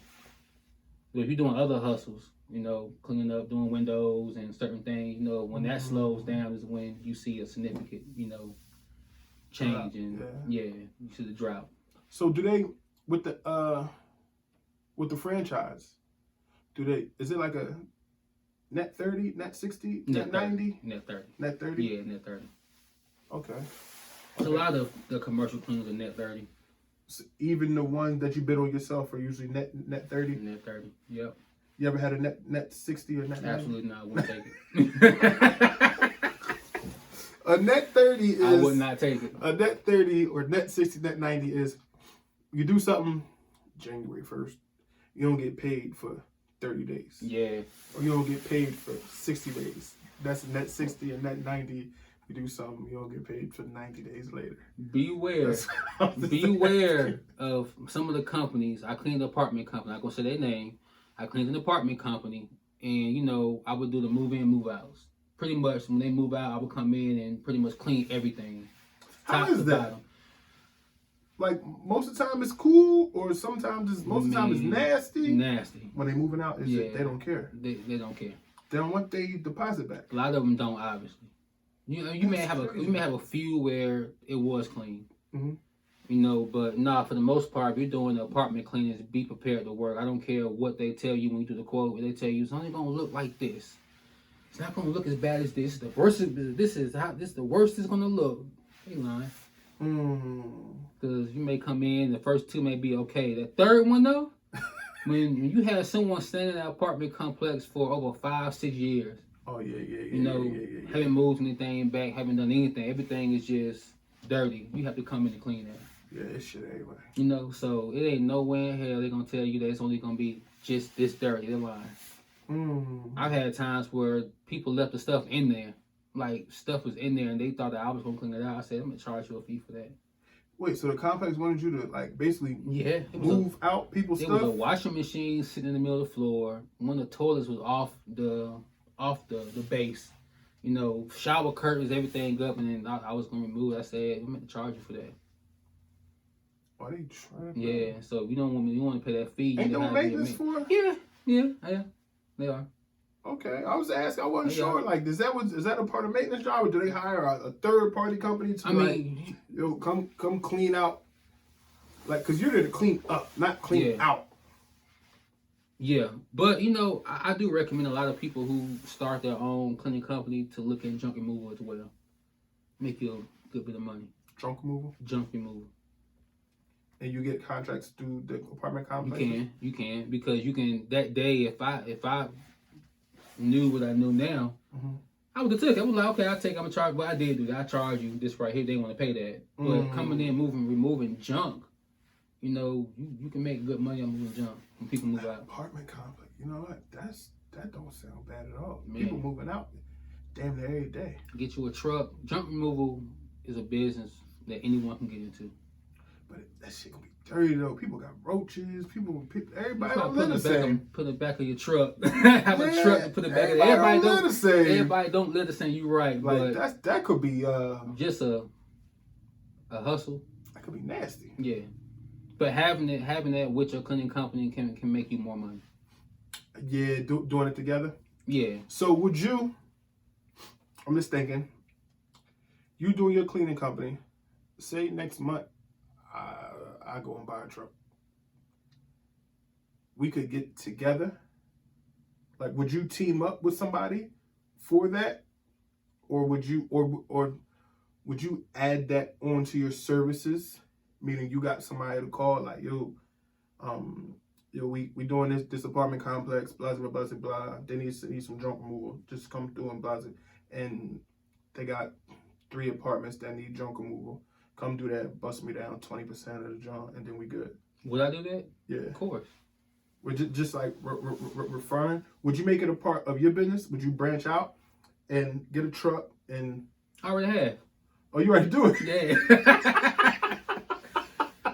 But if you're doing other hustles, you know, cleaning up, doing windows and certain things, you know, when that slows down is when you see a significant, you know, change and you see the drought. So do they with the franchise? Is it like a net 30, net 60, net 90? Net 30. Net 30? Yeah, net 30. Okay. A lot of the commercial cleaners are net 30. So even the ones that you bid on yourself are usually net 30? Net 30, yep. You ever had a net 60 or net 90? Absolutely not. I wouldn't take it. A net 30 is... I would not take it. A net 30 or net 60, net 90 is you do something January 1st, you don't get paid for 30 days. Yeah. Or you don't get paid for 60 days. That's net 60 and net 90. You do something, you don't get paid for 90 days later. Beware of some of the companies. I cleaned the apartment company. I'm going to say their name. I cleaned an apartment company. And, you know, I would do the move-in, move-outs. Pretty much when they move out, I would come in and pretty much clean everything. How is that? Bottom. Like, most of the time it's cool, or sometimes most of the time it's nasty? Nasty. When they moving out, they don't care. They don't care. They don't want their deposit back. A lot of them don't, obviously. You know, you may have a few where it was clean. You know, but for the most part, if you're doing the apartment cleanings, be prepared to work. I don't care what they tell you when you do the quote. They tell you it's only gonna look like this. It's not gonna look as bad as this. The worst is the worst it's gonna look. They lying. Because you may come in, the first two may be okay. The third one though, when you have someone staying in that apartment complex for over 5-6 years. Oh yeah. You know, haven't moved anything back, haven't done anything. Everything is just dirty. You have to come in and clean that. Yeah, this shit anyway. You know, so it ain't nowhere in hell they're gonna tell you that it's only gonna be just this dirty. They're lying. I've had times where people left the stuff in there. Like, stuff was in there and they thought that I was gonna clean it out. I said, I'm gonna charge you a fee for that. Wait, so the complex wanted you to, like, basically move out people's stuff? There was a washing machine sitting in the middle of the floor. One of the toilets was off the base. You know, shower curtains, everything up, and then I was gonna remove it. I said, I'm gonna charge you for that. Why they trying? Yeah, so you don't want to pay that fee. Ain't no maintenance for it? Yeah, they are. Okay, I was asking. I wasn't sure. Like, is that a part of maintenance job, or do they hire a third party company to come clean out? Like, cause you're there to clean up, not clean out. Yeah, but you know, I do recommend a lot of people who start their own cleaning company to look at junk removal as well. Make you a good bit of money. Junk removal. Junk removal. And you get contracts through the apartment complex? You can, because you can, that day, if I knew what I knew now, I would have took it. I was like, okay, I'm gonna charge, but I did do that. I charge you this right here. They want to pay that. But coming in, removing junk, you know, you can make good money on moving junk when people move out. Apartment complex, you know what? That don't sound bad at all. Man. People moving out damn near every day. Get you a truck. Junk removal is a business that anyone can get into. But that shit gonna be dirty though. People got roaches. Everybody don't live the same. Put the back of your truck. Have a truck to put the back of it. Everybody don't live the same. Everybody don't live the same. You're right. Like but that could be just a hustle. That could be nasty. Yeah. But having that with your cleaning company can make you more money. Yeah, doing it together. Yeah. So would you? I'm just thinking. You doing your cleaning company? Say next month, I go and buy a truck. We could get together. Like, would you team up with somebody for that, or would you would you add that onto your services? Meaning, you got somebody to call like, yo, we doing this apartment complex, blah blah blah blah. They need some junk removal. Just come through and blah, and they got 3 apartments that need junk removal. Come do that, bust me down 20% of the junk, and then we good. Would I do that? Yeah, of course. We're just like referring. Would you make it a part of your business? Would you branch out and get a truck and? I already have. Oh, you already do it? Yeah.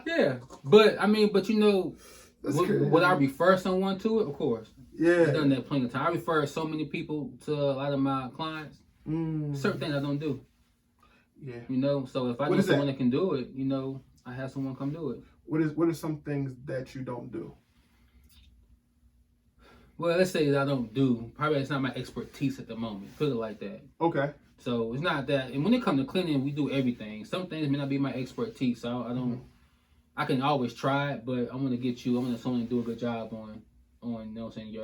Yeah, but you know, would I refer someone to it? Of course. Yeah. I've done that plenty of times. I refer so many people to a lot of my clients. Certain things I don't do. Yeah. You know, so if I know someone that can do it, you know, I have someone come do it. What are some things that you don't do? Well, let's say that I don't do. Probably it's not my expertise at the moment. Put it like that. Okay. So it's not that. And when it comes to cleaning, we do everything. Some things may not be my expertise, so I don't. I can always try it, but I'm gonna get you. I'm gonna someone to do a good job on. You know what I'm saying?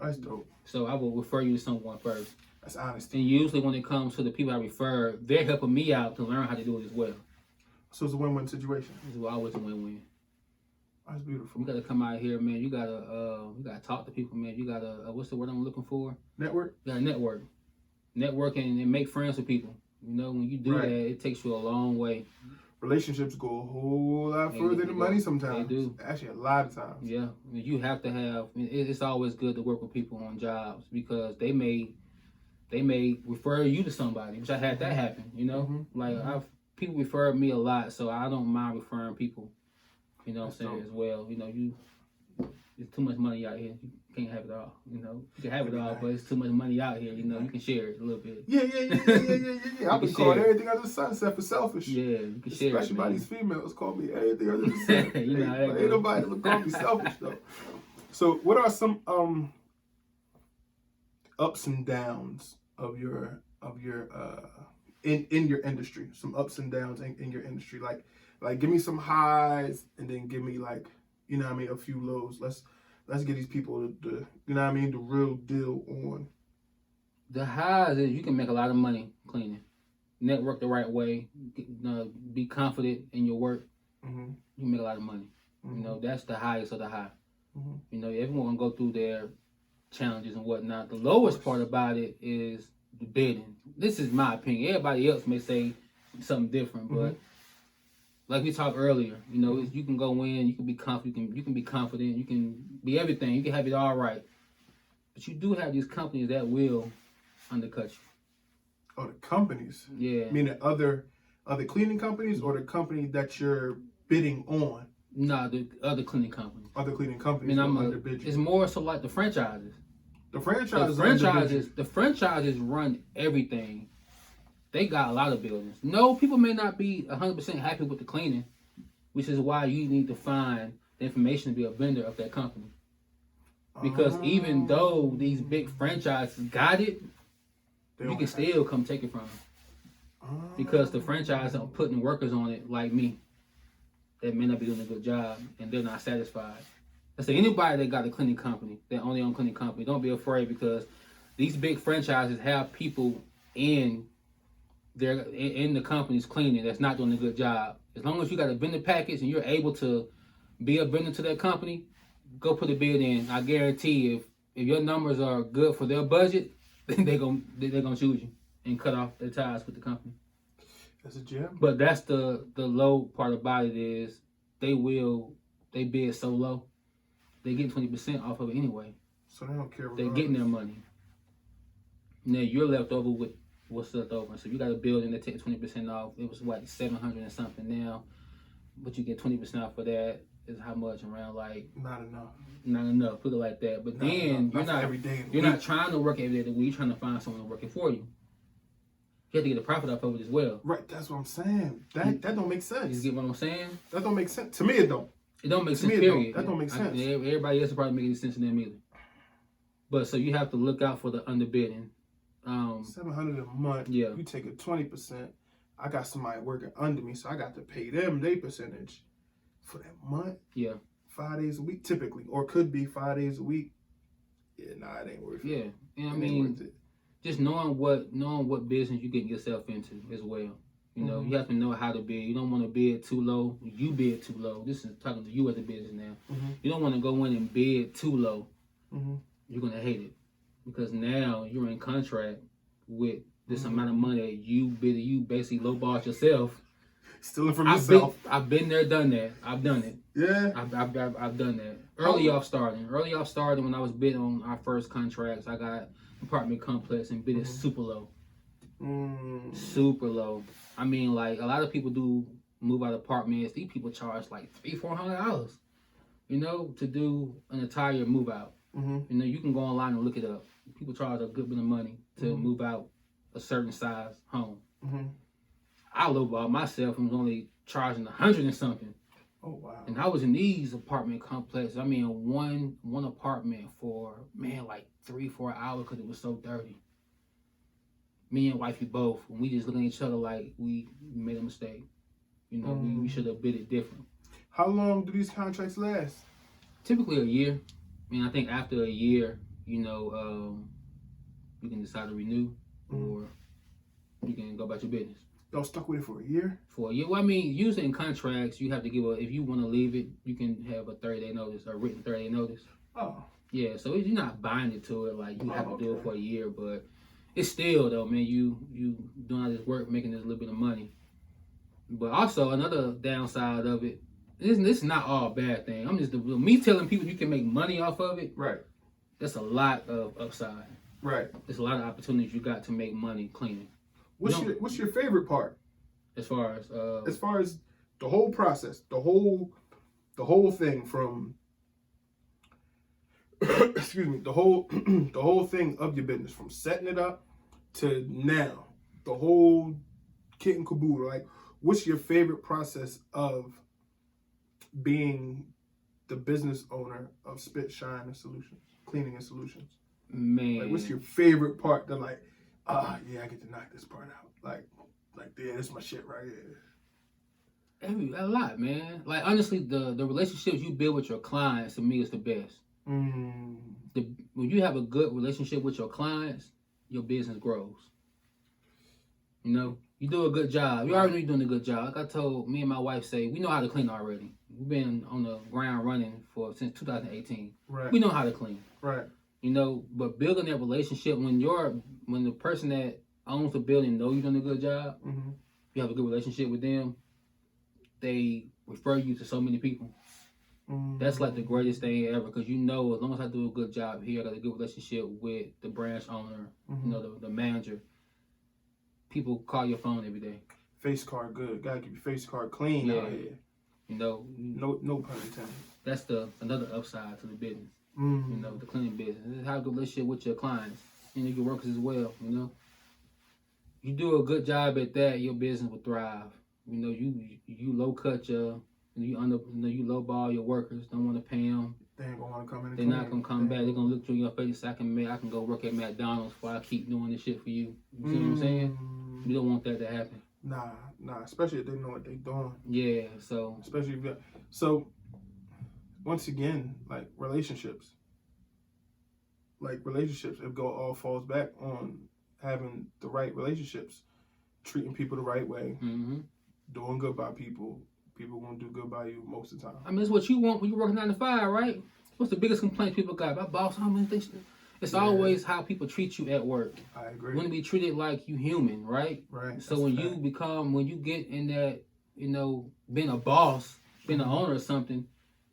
That's dope. So I will refer you to someone first. That's honesty. And usually when it comes to the people I refer, they're helping me out to learn how to do it as well. So it's a win-win situation. It's always a win-win. That's beautiful. You gotta come out here, man. You gotta talk to people, man. You gotta what's the word I'm looking for? Network. You gotta network and make friends with people. You know, when you do that, it takes you a long way. Relationships go a whole lot further than money sometimes. They do. Actually, a lot of times. Yeah, you have to have. It's always good to work with people on jobs because they may refer you to somebody, which I had that happen. You know, people refer me a lot, so I don't mind referring people. You know what I'm saying, as well. You know, there's too much money out here. You can't have it all. You know, you can have it all, but it's too much money out here. You know, you can share it a little bit. Yeah. I've been called everything under the sun except for selfish. Yeah, you can share it. Especially by these females call me everything under the sun. Ain't nobody that call me selfish though. So, what are some ups and downs of your in your industry? Some ups and downs in your industry. Like give me some highs and then give me like, you know what I mean, a few lows. Let's get these people the you know what I mean, the real deal on. The highs is you can make a lot of money cleaning. Network the right way. Be confident in your work. You can make a lot of money. You know, that's the highest of the high. You know, everyone go through their challenges and whatnot. The lowest part about it is the bidding. This is my opinion. Everybody else may say something different, but like we talked earlier, you know, you can go in, you can be confident, you can be confident, you can be everything, you can have it all right. But you do have these companies that will undercut you. Oh, the companies? Yeah. Meaning other cleaning companies or the company that you're bidding on? No, the other cleaning companies. Other cleaning companies will underbid you. It's more so like the franchises. The franchises run everything. They got a lot of buildings. No, people may not be 100% happy with the cleaning, which is why you need to find the information to be a vendor of that company. Because even though these big franchises got it, you can still come take it from them. Because the franchise are putting workers on it like me that may not be doing a good job and they're not satisfied. I say anybody that got a cleaning company, that only own cleaning company, don't be afraid because these big franchises have people in the company's cleaning that's not doing a good job. As long as you got a vendor package and you're able to be a vendor to that company, go put a bid in. I guarantee if if your numbers are good for their budget, they're gonna choose you and cut off their ties with the company. That's a gem. But that's the low part about it is they bid so low, they get 20% off of it anyway. So they don't care. They're getting their money. Now you're left over with what's left over. So you got a building that takes 20% off. It was what, 700 and something now, but you get 20% off for that. Is how much? Around like not enough. Not enough. Put it like that. But then you're not every day. You're not trying to work every day of the week. You're trying to find someone working for you. You have to get a profit off of it as well. Right. That's what I'm saying. That don't make sense. You get what I'm saying? That don't make sense to me. It don't. It don't make sense. Period. That don't make sense. Everybody else is probably making sense to them either. But so you have to look out for the underbidding. 700 a month. Yeah. You take a 20%. I got somebody working under me, so I got to pay them their percentage for that month. Yeah. 5 days a week typically, or could be 5 days a week. Yeah, nah, it ain't worth it. Yeah, and I mean, just knowing what business you getting yourself into as well. You know, you have to know how to bid. You don't want to bid too low. You bid too low. This is talking to you as a business now. You don't want to go in and bid too low. You're gonna hate it because now you're in contract with this amount of money that you bid. You basically lowballed yourself. Stealing from yourself. I've been there, done that. I've done it. Yeah. I've done that. Early off starting when I was bidding on our first contracts, I got apartment complex and bid it super low. Super low. I mean, like a lot of people do move out apartments. These people charge like $300-$400, you know, to do an entire move out. You know, you can go online and look it up. People charge a good bit of money to move out a certain size home. I lowballed myself and was only charging $100 and something. Oh wow! And I was in these apartment complexes. I mean, one apartment for like 3-4 hours because it was so dirty. Me and wifey both, and we just looking at each other like we made a mistake. You know, we should have bid it different. How long do these contracts last? Typically a year. I mean, I think after a year, you know, you can decide to renew or you can go about your business. Y'all stuck with it for a year? For a year. Well, I mean, usually in contracts, you have to give if you want to leave it, you can have a 30-day notice, a written 30-day notice. Oh. Yeah, so you're not binding to it, like you have to do it for a year, but it's still, though, man, you doing all this work, making this little bit of money. But also, another downside of it, this is not all a bad thing. I'm just, me telling people you can make money off of it. Right. That's a lot of upside. Right. There's a lot of opportunities you got to make money cleaning. What's your favorite part? As far as the whole process, the whole thing from excuse me, the whole thing of your business from setting it up to now, the whole kit and caboodle. Like, what's your favorite process of being the business owner of Spit, Shine, and Solutions, Cleaning and Solutions? Man, like, what's your favorite part? That like, yeah, I get to knock this part out. Like, yeah, this is my shit right here. A lot, man. Like, honestly, the relationships you build with your clients, to me, is the best. When you have a good relationship with your clients, your business grows. You know, you do a good job. You already know you're doing a good job. Like I told me and my wife, we know how to clean already. We've been on the ground running since 2018. Right. We know how to clean. Right. You know, but building that relationship when the person that owns the building knows you're doing a good job, you have a good relationship with them, they refer you to so many people. That's like the greatest thing ever, because you know, as long as I do a good job here, I got a good relationship with the branch owner, you know, the manager. People call your phone every day. Face card good. Gotta keep your face card clean out here. You know, no pun intended. That's another upside to the business. You know, the cleaning business. Have a good relationship with your clients and your workers as well. You know, you do a good job at that, your business will thrive. You know, you low cut you low ball your workers. Don't want to pay them. They ain't gonna want to come in. They're not gonna come back. They're gonna look through your face. I can go work at McDonald's before I keep doing this shit for you. You see what I'm saying? You don't want that to happen. Nah. Especially if they know what they're doing. Yeah. So. Especially if so. Once again, like relationships. It all falls back on having the right relationships, treating people the right way, doing good by people. People won't do good by you most of the time. I mean, it's what you want when you're working 9 to 5, right? What's the biggest complaint people got? My boss, how many things? It's always how people treat you at work. I agree. You want to be treated like you human, right? Right. So when you get in that, being a boss, being an owner or something,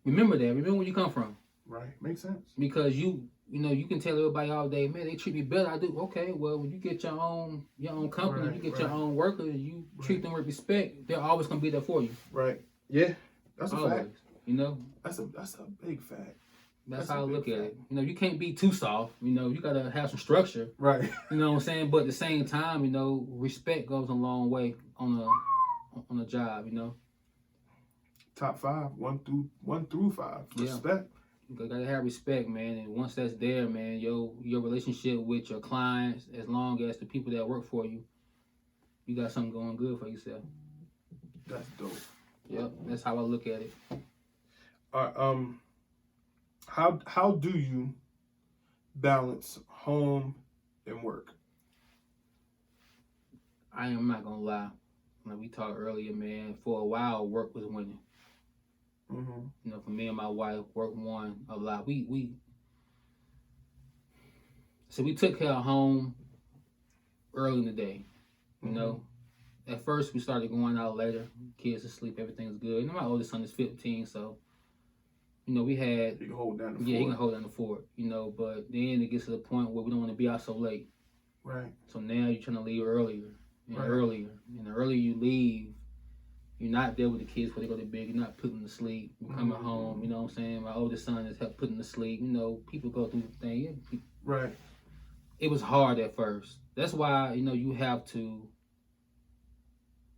remember that. Remember where you come from. Right. Makes sense. Because you can tell everybody all day, man, they treat me better. I do. Okay, well, when you get your own company, you get your own workers, you treat them with respect, they're always gonna be there for you. Right. Yeah. That's a fact. That's a big fact. That's how I look at it. You can't be too soft. You gotta have some structure. Right. You know what I'm saying? But at the same time, respect goes a long way on a job. Top 5, 1 through 5. Respect. You gotta have respect, man. And once that's there, man, your relationship with your clients, as long as the people that work for you, you got something going good for yourself. That's dope. Yep, that's how I look at it. How do you balance home and work? I am not gonna lie. Like we talked earlier, man, for a while work was winning. Mm-hmm. For me and my wife, work won a lot. We took care of home early in the day. At first we started going out later. Kids asleep, everything's good. And my oldest son is 15, so we had. He can hold down the fort. Yeah, he can hold down the fort. But then it gets to the point where we don't want to be out so late. Right. So now you're trying to leave earlier and Right. earlier. And the earlier you leave, you're not there with the kids before they go to bed. You're not putting them to sleep. You're coming home. You know what I'm saying? My oldest son is help putting them to sleep. People go through things. Right. It was hard at first. That's why you have to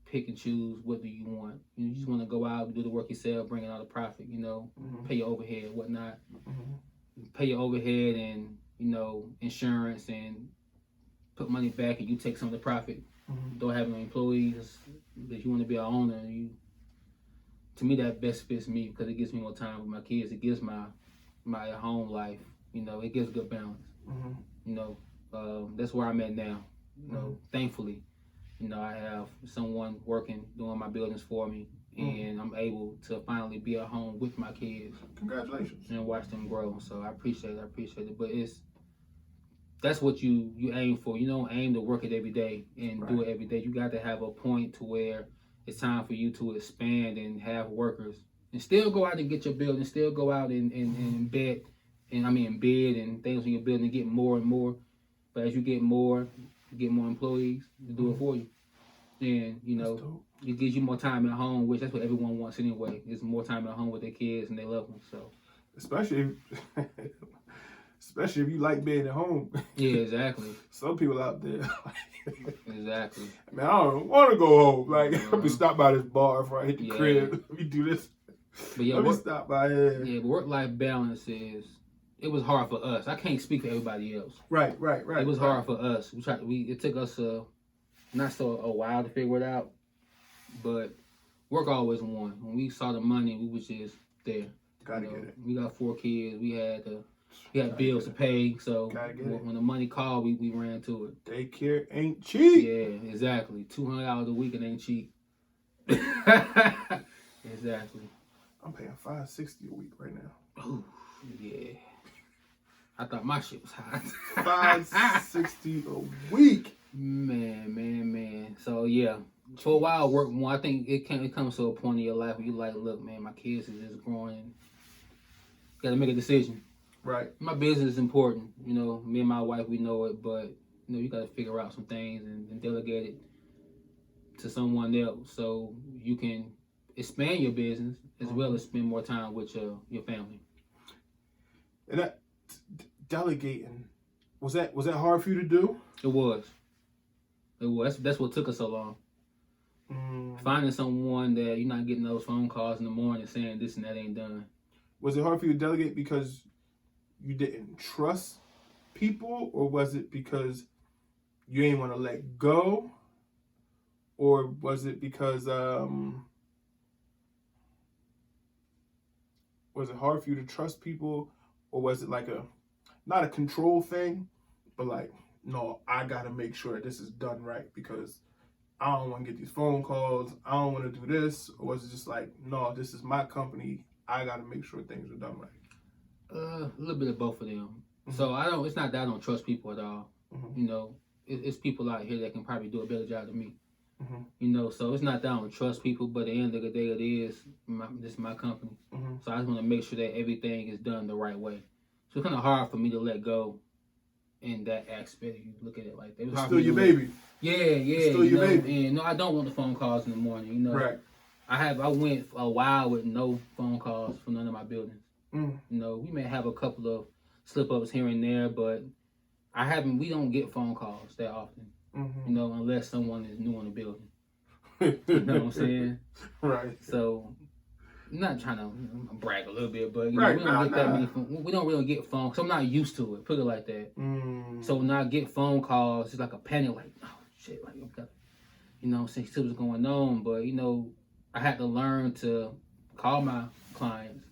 pick and choose what do you want. You just want to go out and do the work yourself, bring in all the profit. Pay your overhead, whatnot. Pay your overhead and insurance and put money back, and you take some of the profit. Don't have no employees. That you want to be an owner. To me, that best fits me because it gives me more time with my kids. It gives my home life. It gives good balance. That's where I'm at now. Thankfully, I have someone working, doing my buildings for me, and I'm able to finally be at home with my kids. Congratulations. And watch them grow. So I appreciate it. But that's what you aim for. You don't aim to work it every day and do it every day. You got to have a point to where it's time for you to expand and have workers and still go out and get your building, still go out and bed and things in your building and get more and more. But as you get more employees to do it for you. And, it gives you more time at home, which that's what everyone wants anyway. It's more time at home with their kids and their loved ones. So, especially if you like being at home. Yeah, exactly. Some people out there. Exactly. Man, I don't want to go home. Let me stop by this bar before I hit the crib. Let me do this. But yeah, let me stop by here. Yeah, but work-life balance it was hard for us. I can't speak for everybody else. Right. It was hard for us. It took us not so a while to figure it out, but work always won. When we saw the money, we was just there. Gotta get it. We got 4 kids. We had bills to pay. So when the money called, we ran to it. Daycare ain't cheap. Yeah, exactly. $200 a week, it ain't cheap. Exactly. I'm paying $560 a week right now. Ooh, yeah. I thought my shit was high. $560 a week. Man. So yeah, for a while, work more. I think it comes to a point in your life where you like, look, man, my kids is just growing. Got to make a decision. Right. My business is important. Me and my wife, we know it, but you got to figure out some things and delegate it to someone else so you can expand your business as well as spend more time with your family. And that delegating, was that hard for you to do? It was. That's what took us so long. Finding someone that you're not getting those phone calls in the morning saying this and that ain't done. Was it hard for you to delegate because you didn't trust people, or was it because you didn't want to let go, or was it because was it hard for you to trust people, or was it like not a control thing, but like, no, I gotta make sure that this is done right because I don't want to get these phone calls, I don't want to do this? Or was it just like, no, this is my company, I gotta make sure things are done right? A little bit of both of them. So it's not that I don't trust people at all. You know, it's people out here that can probably do a better job than me. You know, so it's not that I don't trust people, but at the end of the day, this is my company. So I just want to make sure that everything is done the right way. So it's kind of hard for me to let go in that aspect. You look at it like that. It's still your baby. Yeah. It's still your baby. And no, I don't want the phone calls in the morning. You know, right. I went a while with no phone calls for none of my buildings. You know, we may have a couple of slip ups here and there, but we don't get phone calls that often. You know, unless someone is new in the building. You know what I'm saying? Right. So, I'm not trying to brag a little bit, but you know, we don't get that many. We don't really get phone. So I'm not used to it. Put it like that. So when I get phone calls, it's like a panic. Like, oh shit! Like, you know, see what's going on. But you know, I had to learn to call my clients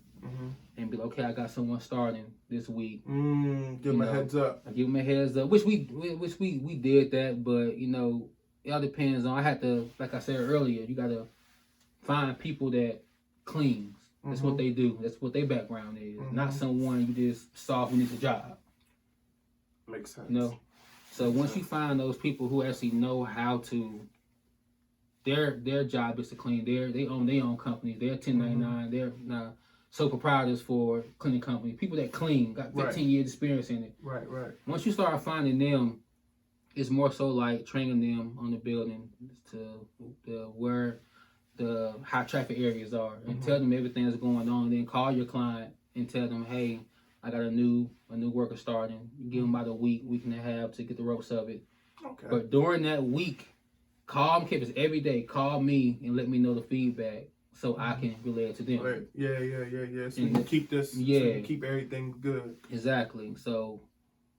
and be like, okay, I got someone starting this week. Give them a heads up. I give them a heads up, which we did that, but you know, it all depends on. I had to, like I said earlier, you got to find people that cleans. That's what they do. That's what their background is. Not someone you just saw who needs a job. Makes sense. You know, so once you find those people who actually know how to, their job is to clean. They own their own companies. They're 1099. They're not sole proprietors for cleaning companies. People that clean, got 15 years experience in it. Right. Once you start finding them, it's more so like training them on the building to where the high traffic areas are and tell them everything that's going on. And then call your client and tell them, hey, I got a new worker starting. You give them about a week and a half to get the ropes of it. Okay. But during that week, call them, kids every day. Call me and let me know the feedback so I can relay it to them. Right. Yeah. So you can keep this. Yeah. So you can keep everything good. Exactly. So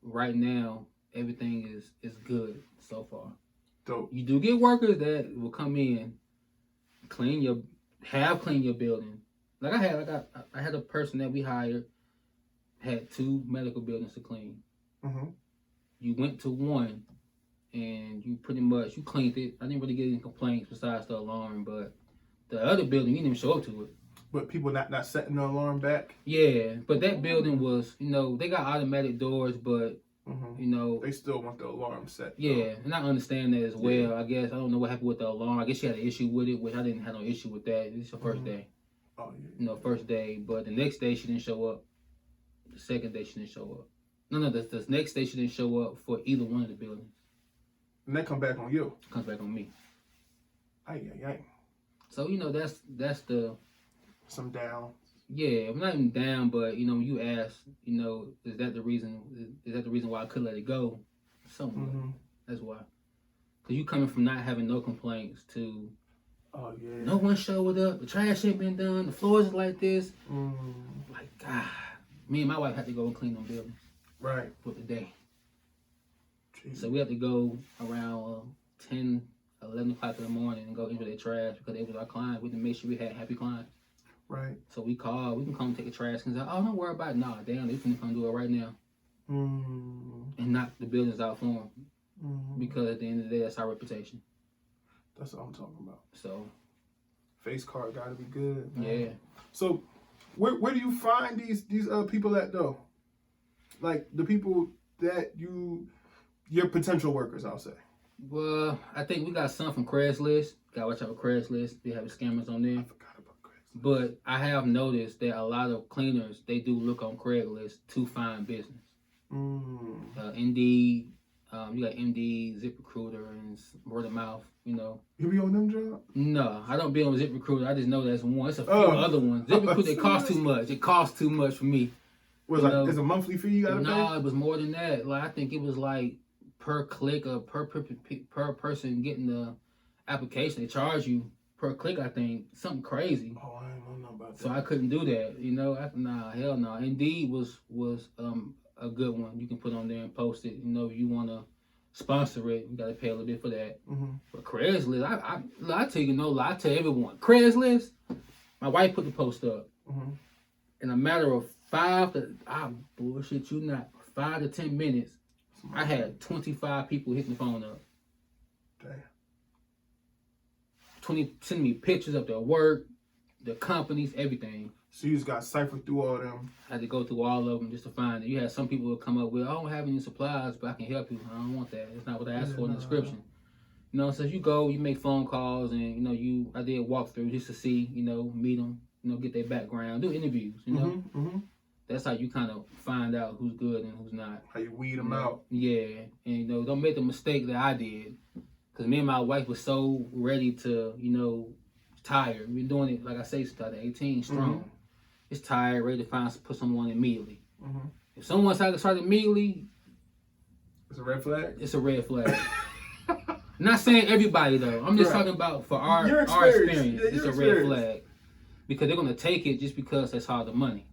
right now, everything is good so far. Dope. You do get workers that will come in, clean your building. Like I had a person that we hired had 2 medical buildings to clean. You went to one and you pretty much cleaned it. I didn't really get any complaints besides the alarm, but the other building you didn't even show up to it. But people not setting the alarm back. Yeah, but that building was, you know, they got automatic doors, but you know, they still want the alarm set. Yeah, and I understand that as well. I guess I don't know what happened with the alarm. I guess she had an issue with it, which I didn't have no issue with that. It's her first day. Oh yeah. You know, first day, but the next day she didn't show up. The second day she didn't show up. No, the next day she didn't show up for either one of the buildings. And that come back on you. Comes back on me. Aye. So you know that's the. Some down. Yeah, I'm not even down, but you know, you ask, you know, is that the reason? Is that the reason why I could let it go? Somewhat. That's why. Cause you coming from not having no complaints to. Oh yeah. No one showed up. The trash ain't been done. The floors is like this. Like God, me and my wife had to go and clean them buildings. Right. For the day. Jeez. So we had to go around 10, 11 o'clock in the morning and go into their trash because they was our client. We had to make sure we had happy clients. Right. So we called. We can come take the trash. And say, oh, don't worry about it. Nah, damn, they finna come do it right now. And knock the buildings out for them. Because at the end of the day, that's our reputation. That's what I'm talking about. So. Face card gotta be good. Man. Yeah. So, where do you find these people at though? Like the people that your potential workers, I'll say. Well, I think we got some from Craigslist. Gotta watch out for Craigslist. They have scammers on there. I forgot about Craigslist. But I have noticed that a lot of cleaners, they do look on Craigslist to find business. Indeed, you got Indeed, ZipRecruiter, and word of mouth. You know. You be on them jobs? No, I don't be on ZipRecruiter. I just know that's one. It's a few other ones. ZipRecruiter, it costs too much. It costs too much for me. Was like there's a monthly fee you gotta pay? No, it was more than that. Like I think it was like per click or per person getting the application. They charge you per click. I think something crazy. Oh, I don't know about that. So I couldn't do that. You know, hell no. Indeed was a good one. You can put on there and post it. You know, if you wanna sponsor it, you gotta pay a little bit for that. But Craigslist, I tell you no lie, I tell everyone, Craigslist. My wife put the post up. In a matter of 5 to 10 minutes, I had 25 people hitting the phone up. Damn. 20 sending me pictures of their work, the companies, everything. So you just got ciphered through all them. I had to go through all of them just to find it. You had some people who would come up with, I don't have any supplies, but I can help you. I don't want that. It's not what I asked for in the description. You know, so you go, you make phone calls, and you know, I did walkthrough just to see, you know, meet them, you know, get their background, do interviews. You know, that's how you kind of find out who's good and who's not. How you weed them out. Yeah, and you know, don't make the mistake that I did, because me and my wife was so ready to, you know, tired. We've been doing it, like I say, since 18 strong. It's tired, ready to put someone immediately. If someone started immediately, it's a red flag. It's a red flag. Not saying everybody though. I'm just talking about for our experience. It's a red flag because they're gonna take it just because that's all the money.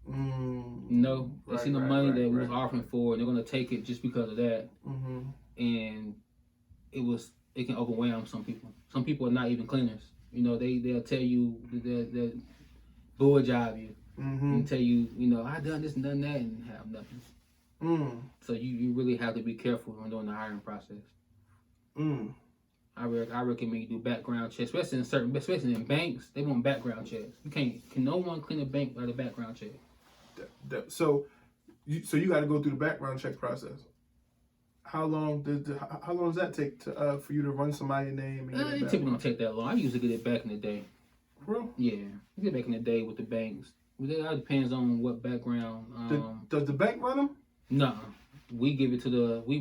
You know, they see the money that we was offering for, and they're gonna take it just because of that. And it can overwhelm some people. Some people are not even cleaners. You know, they'll tell you they'll bull job you and tell you, you know, I done this and done that and have nothing. So you really have to be careful when doing the hiring process. I recommend you do background checks, especially in banks. They want background checks. Can no one clean a bank without a background check? So you got to go through the background check process. How long does that take for you to run somebody's name? It typically don't take that long. I usually get it back in the day. Bro? Yeah, you get it back in the day with the banks. It all depends on what background. Does the bank run them? No, we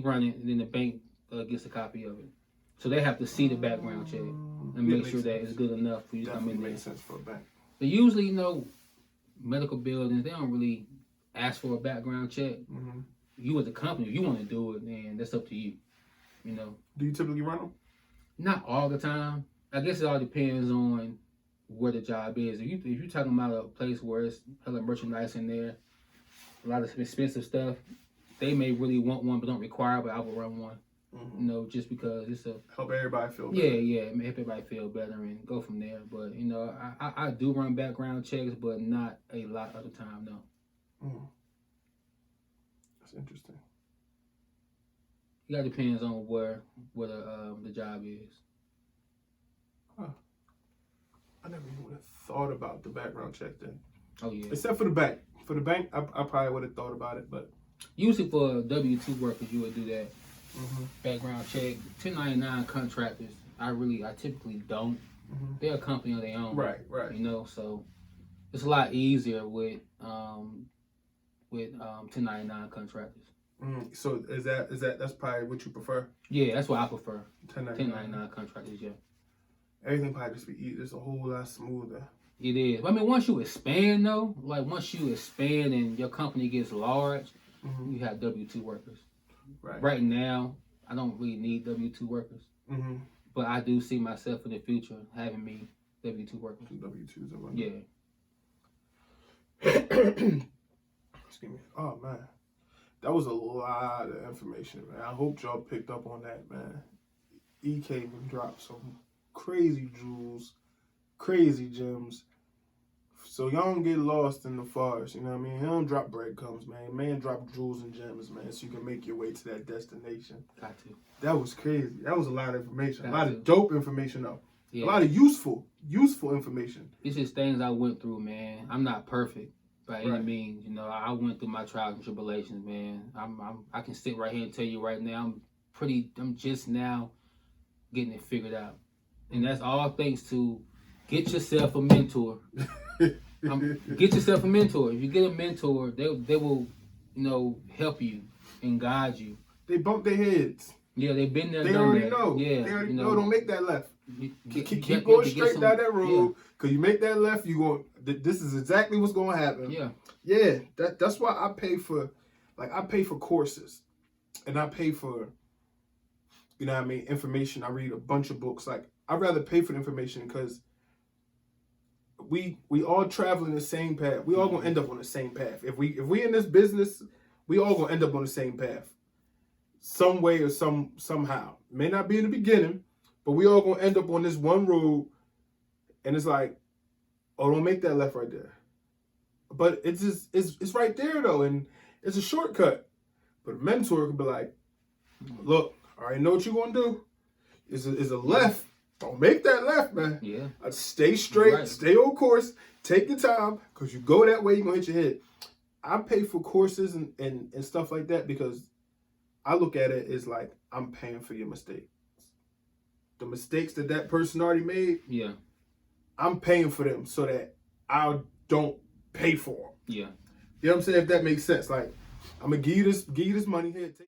run it, and then the bank gets a copy of it. So they have to see the background check and make sure that it's good enough for you to come in there. Makes sense for a bank. But usually, you know, medical buildings, they don't really ask for a background check. You as a company, if you want to do it, then that's up to you. You know. Do you typically run them? Not all the time. I guess it all depends on where the job is. If you're talking about a place where it's hella merchandise in there, a lot of expensive stuff, they may really want one but don't require, but I will run one. You know, just because it's help everybody feel better. Yeah, make everybody feel better and go from there. But you know, I do run background checks, but not a lot of the time, no. That's interesting. It depends on where the job is. I never even would have thought about the background check then. Oh yeah. Except for the bank. For the bank, I probably would have thought about it, but usually for W-2 workers, you would do that. Background check. 1099 contractors, I typically don't. They're a company on their own. Right. You know, so it's a lot easier with 1099 contractors. So that's probably what you prefer? Yeah, that's what I prefer. 1099 contractors, yeah. Everything probably just be it's a whole lot smoother. It is. I mean, once you expand though, once you expand and your company gets large, you have W-2 workers. Right now, I don't really need W-2 workers. But I do see myself in the future having me W-2 workers. W-2s are yeah. Excuse me. Oh man, that was a lot of information, man. I hope y'all picked up on that, man. EK dropped some crazy jewels, crazy gems. So y'all don't get lost in the forest, you know what I mean? He don't drop breadcrumbs, man. Man drop jewels and gems, man, so you can make your way to that destination. Got to. That was crazy. That was a lot of information. A lot of dope information, though. Yeah. A lot of useful information. It's just things I went through, man. I'm not perfect by any means. You know, I went through my trials and tribulations, man. I can sit right here and tell you right now, I'm just now getting it figured out. And that's all thanks to get yourself a mentor. Get yourself a mentor. If you get a mentor, they will, you know, help you and guide you. They bump their heads. Yeah, they've been there. They already know. Yeah, they already know. Don't make that left. Keep going straight down that road. Cause you make that left, you go. This is exactly what's going to happen. Yeah. That's why I pay for courses, and I pay for, you know what I mean, information. I read a bunch of books. Like I'd rather pay for the information because we all traveling the same path. We all gonna end up on the same path. If we in this business, we all gonna end up on the same path. Some way or somehow. May not be in the beginning, but we all gonna end up on this one road, and it's like, oh, don't make that left right there. But it's right there though, and it's a shortcut. But a mentor could be like, look, I already know what you're gonna do. It's a left. Don't make that left, man. Yeah. Stay straight, stay on course, Take your time, because you go that way, you're going to hit your head. I pay for courses and stuff like that because I look at it as like I'm paying for your mistakes. The mistakes that person already made, yeah, I'm paying for them so that I don't pay for them. yeah. You know what I'm saying? If that makes sense. Like, I'm going to give you this money here.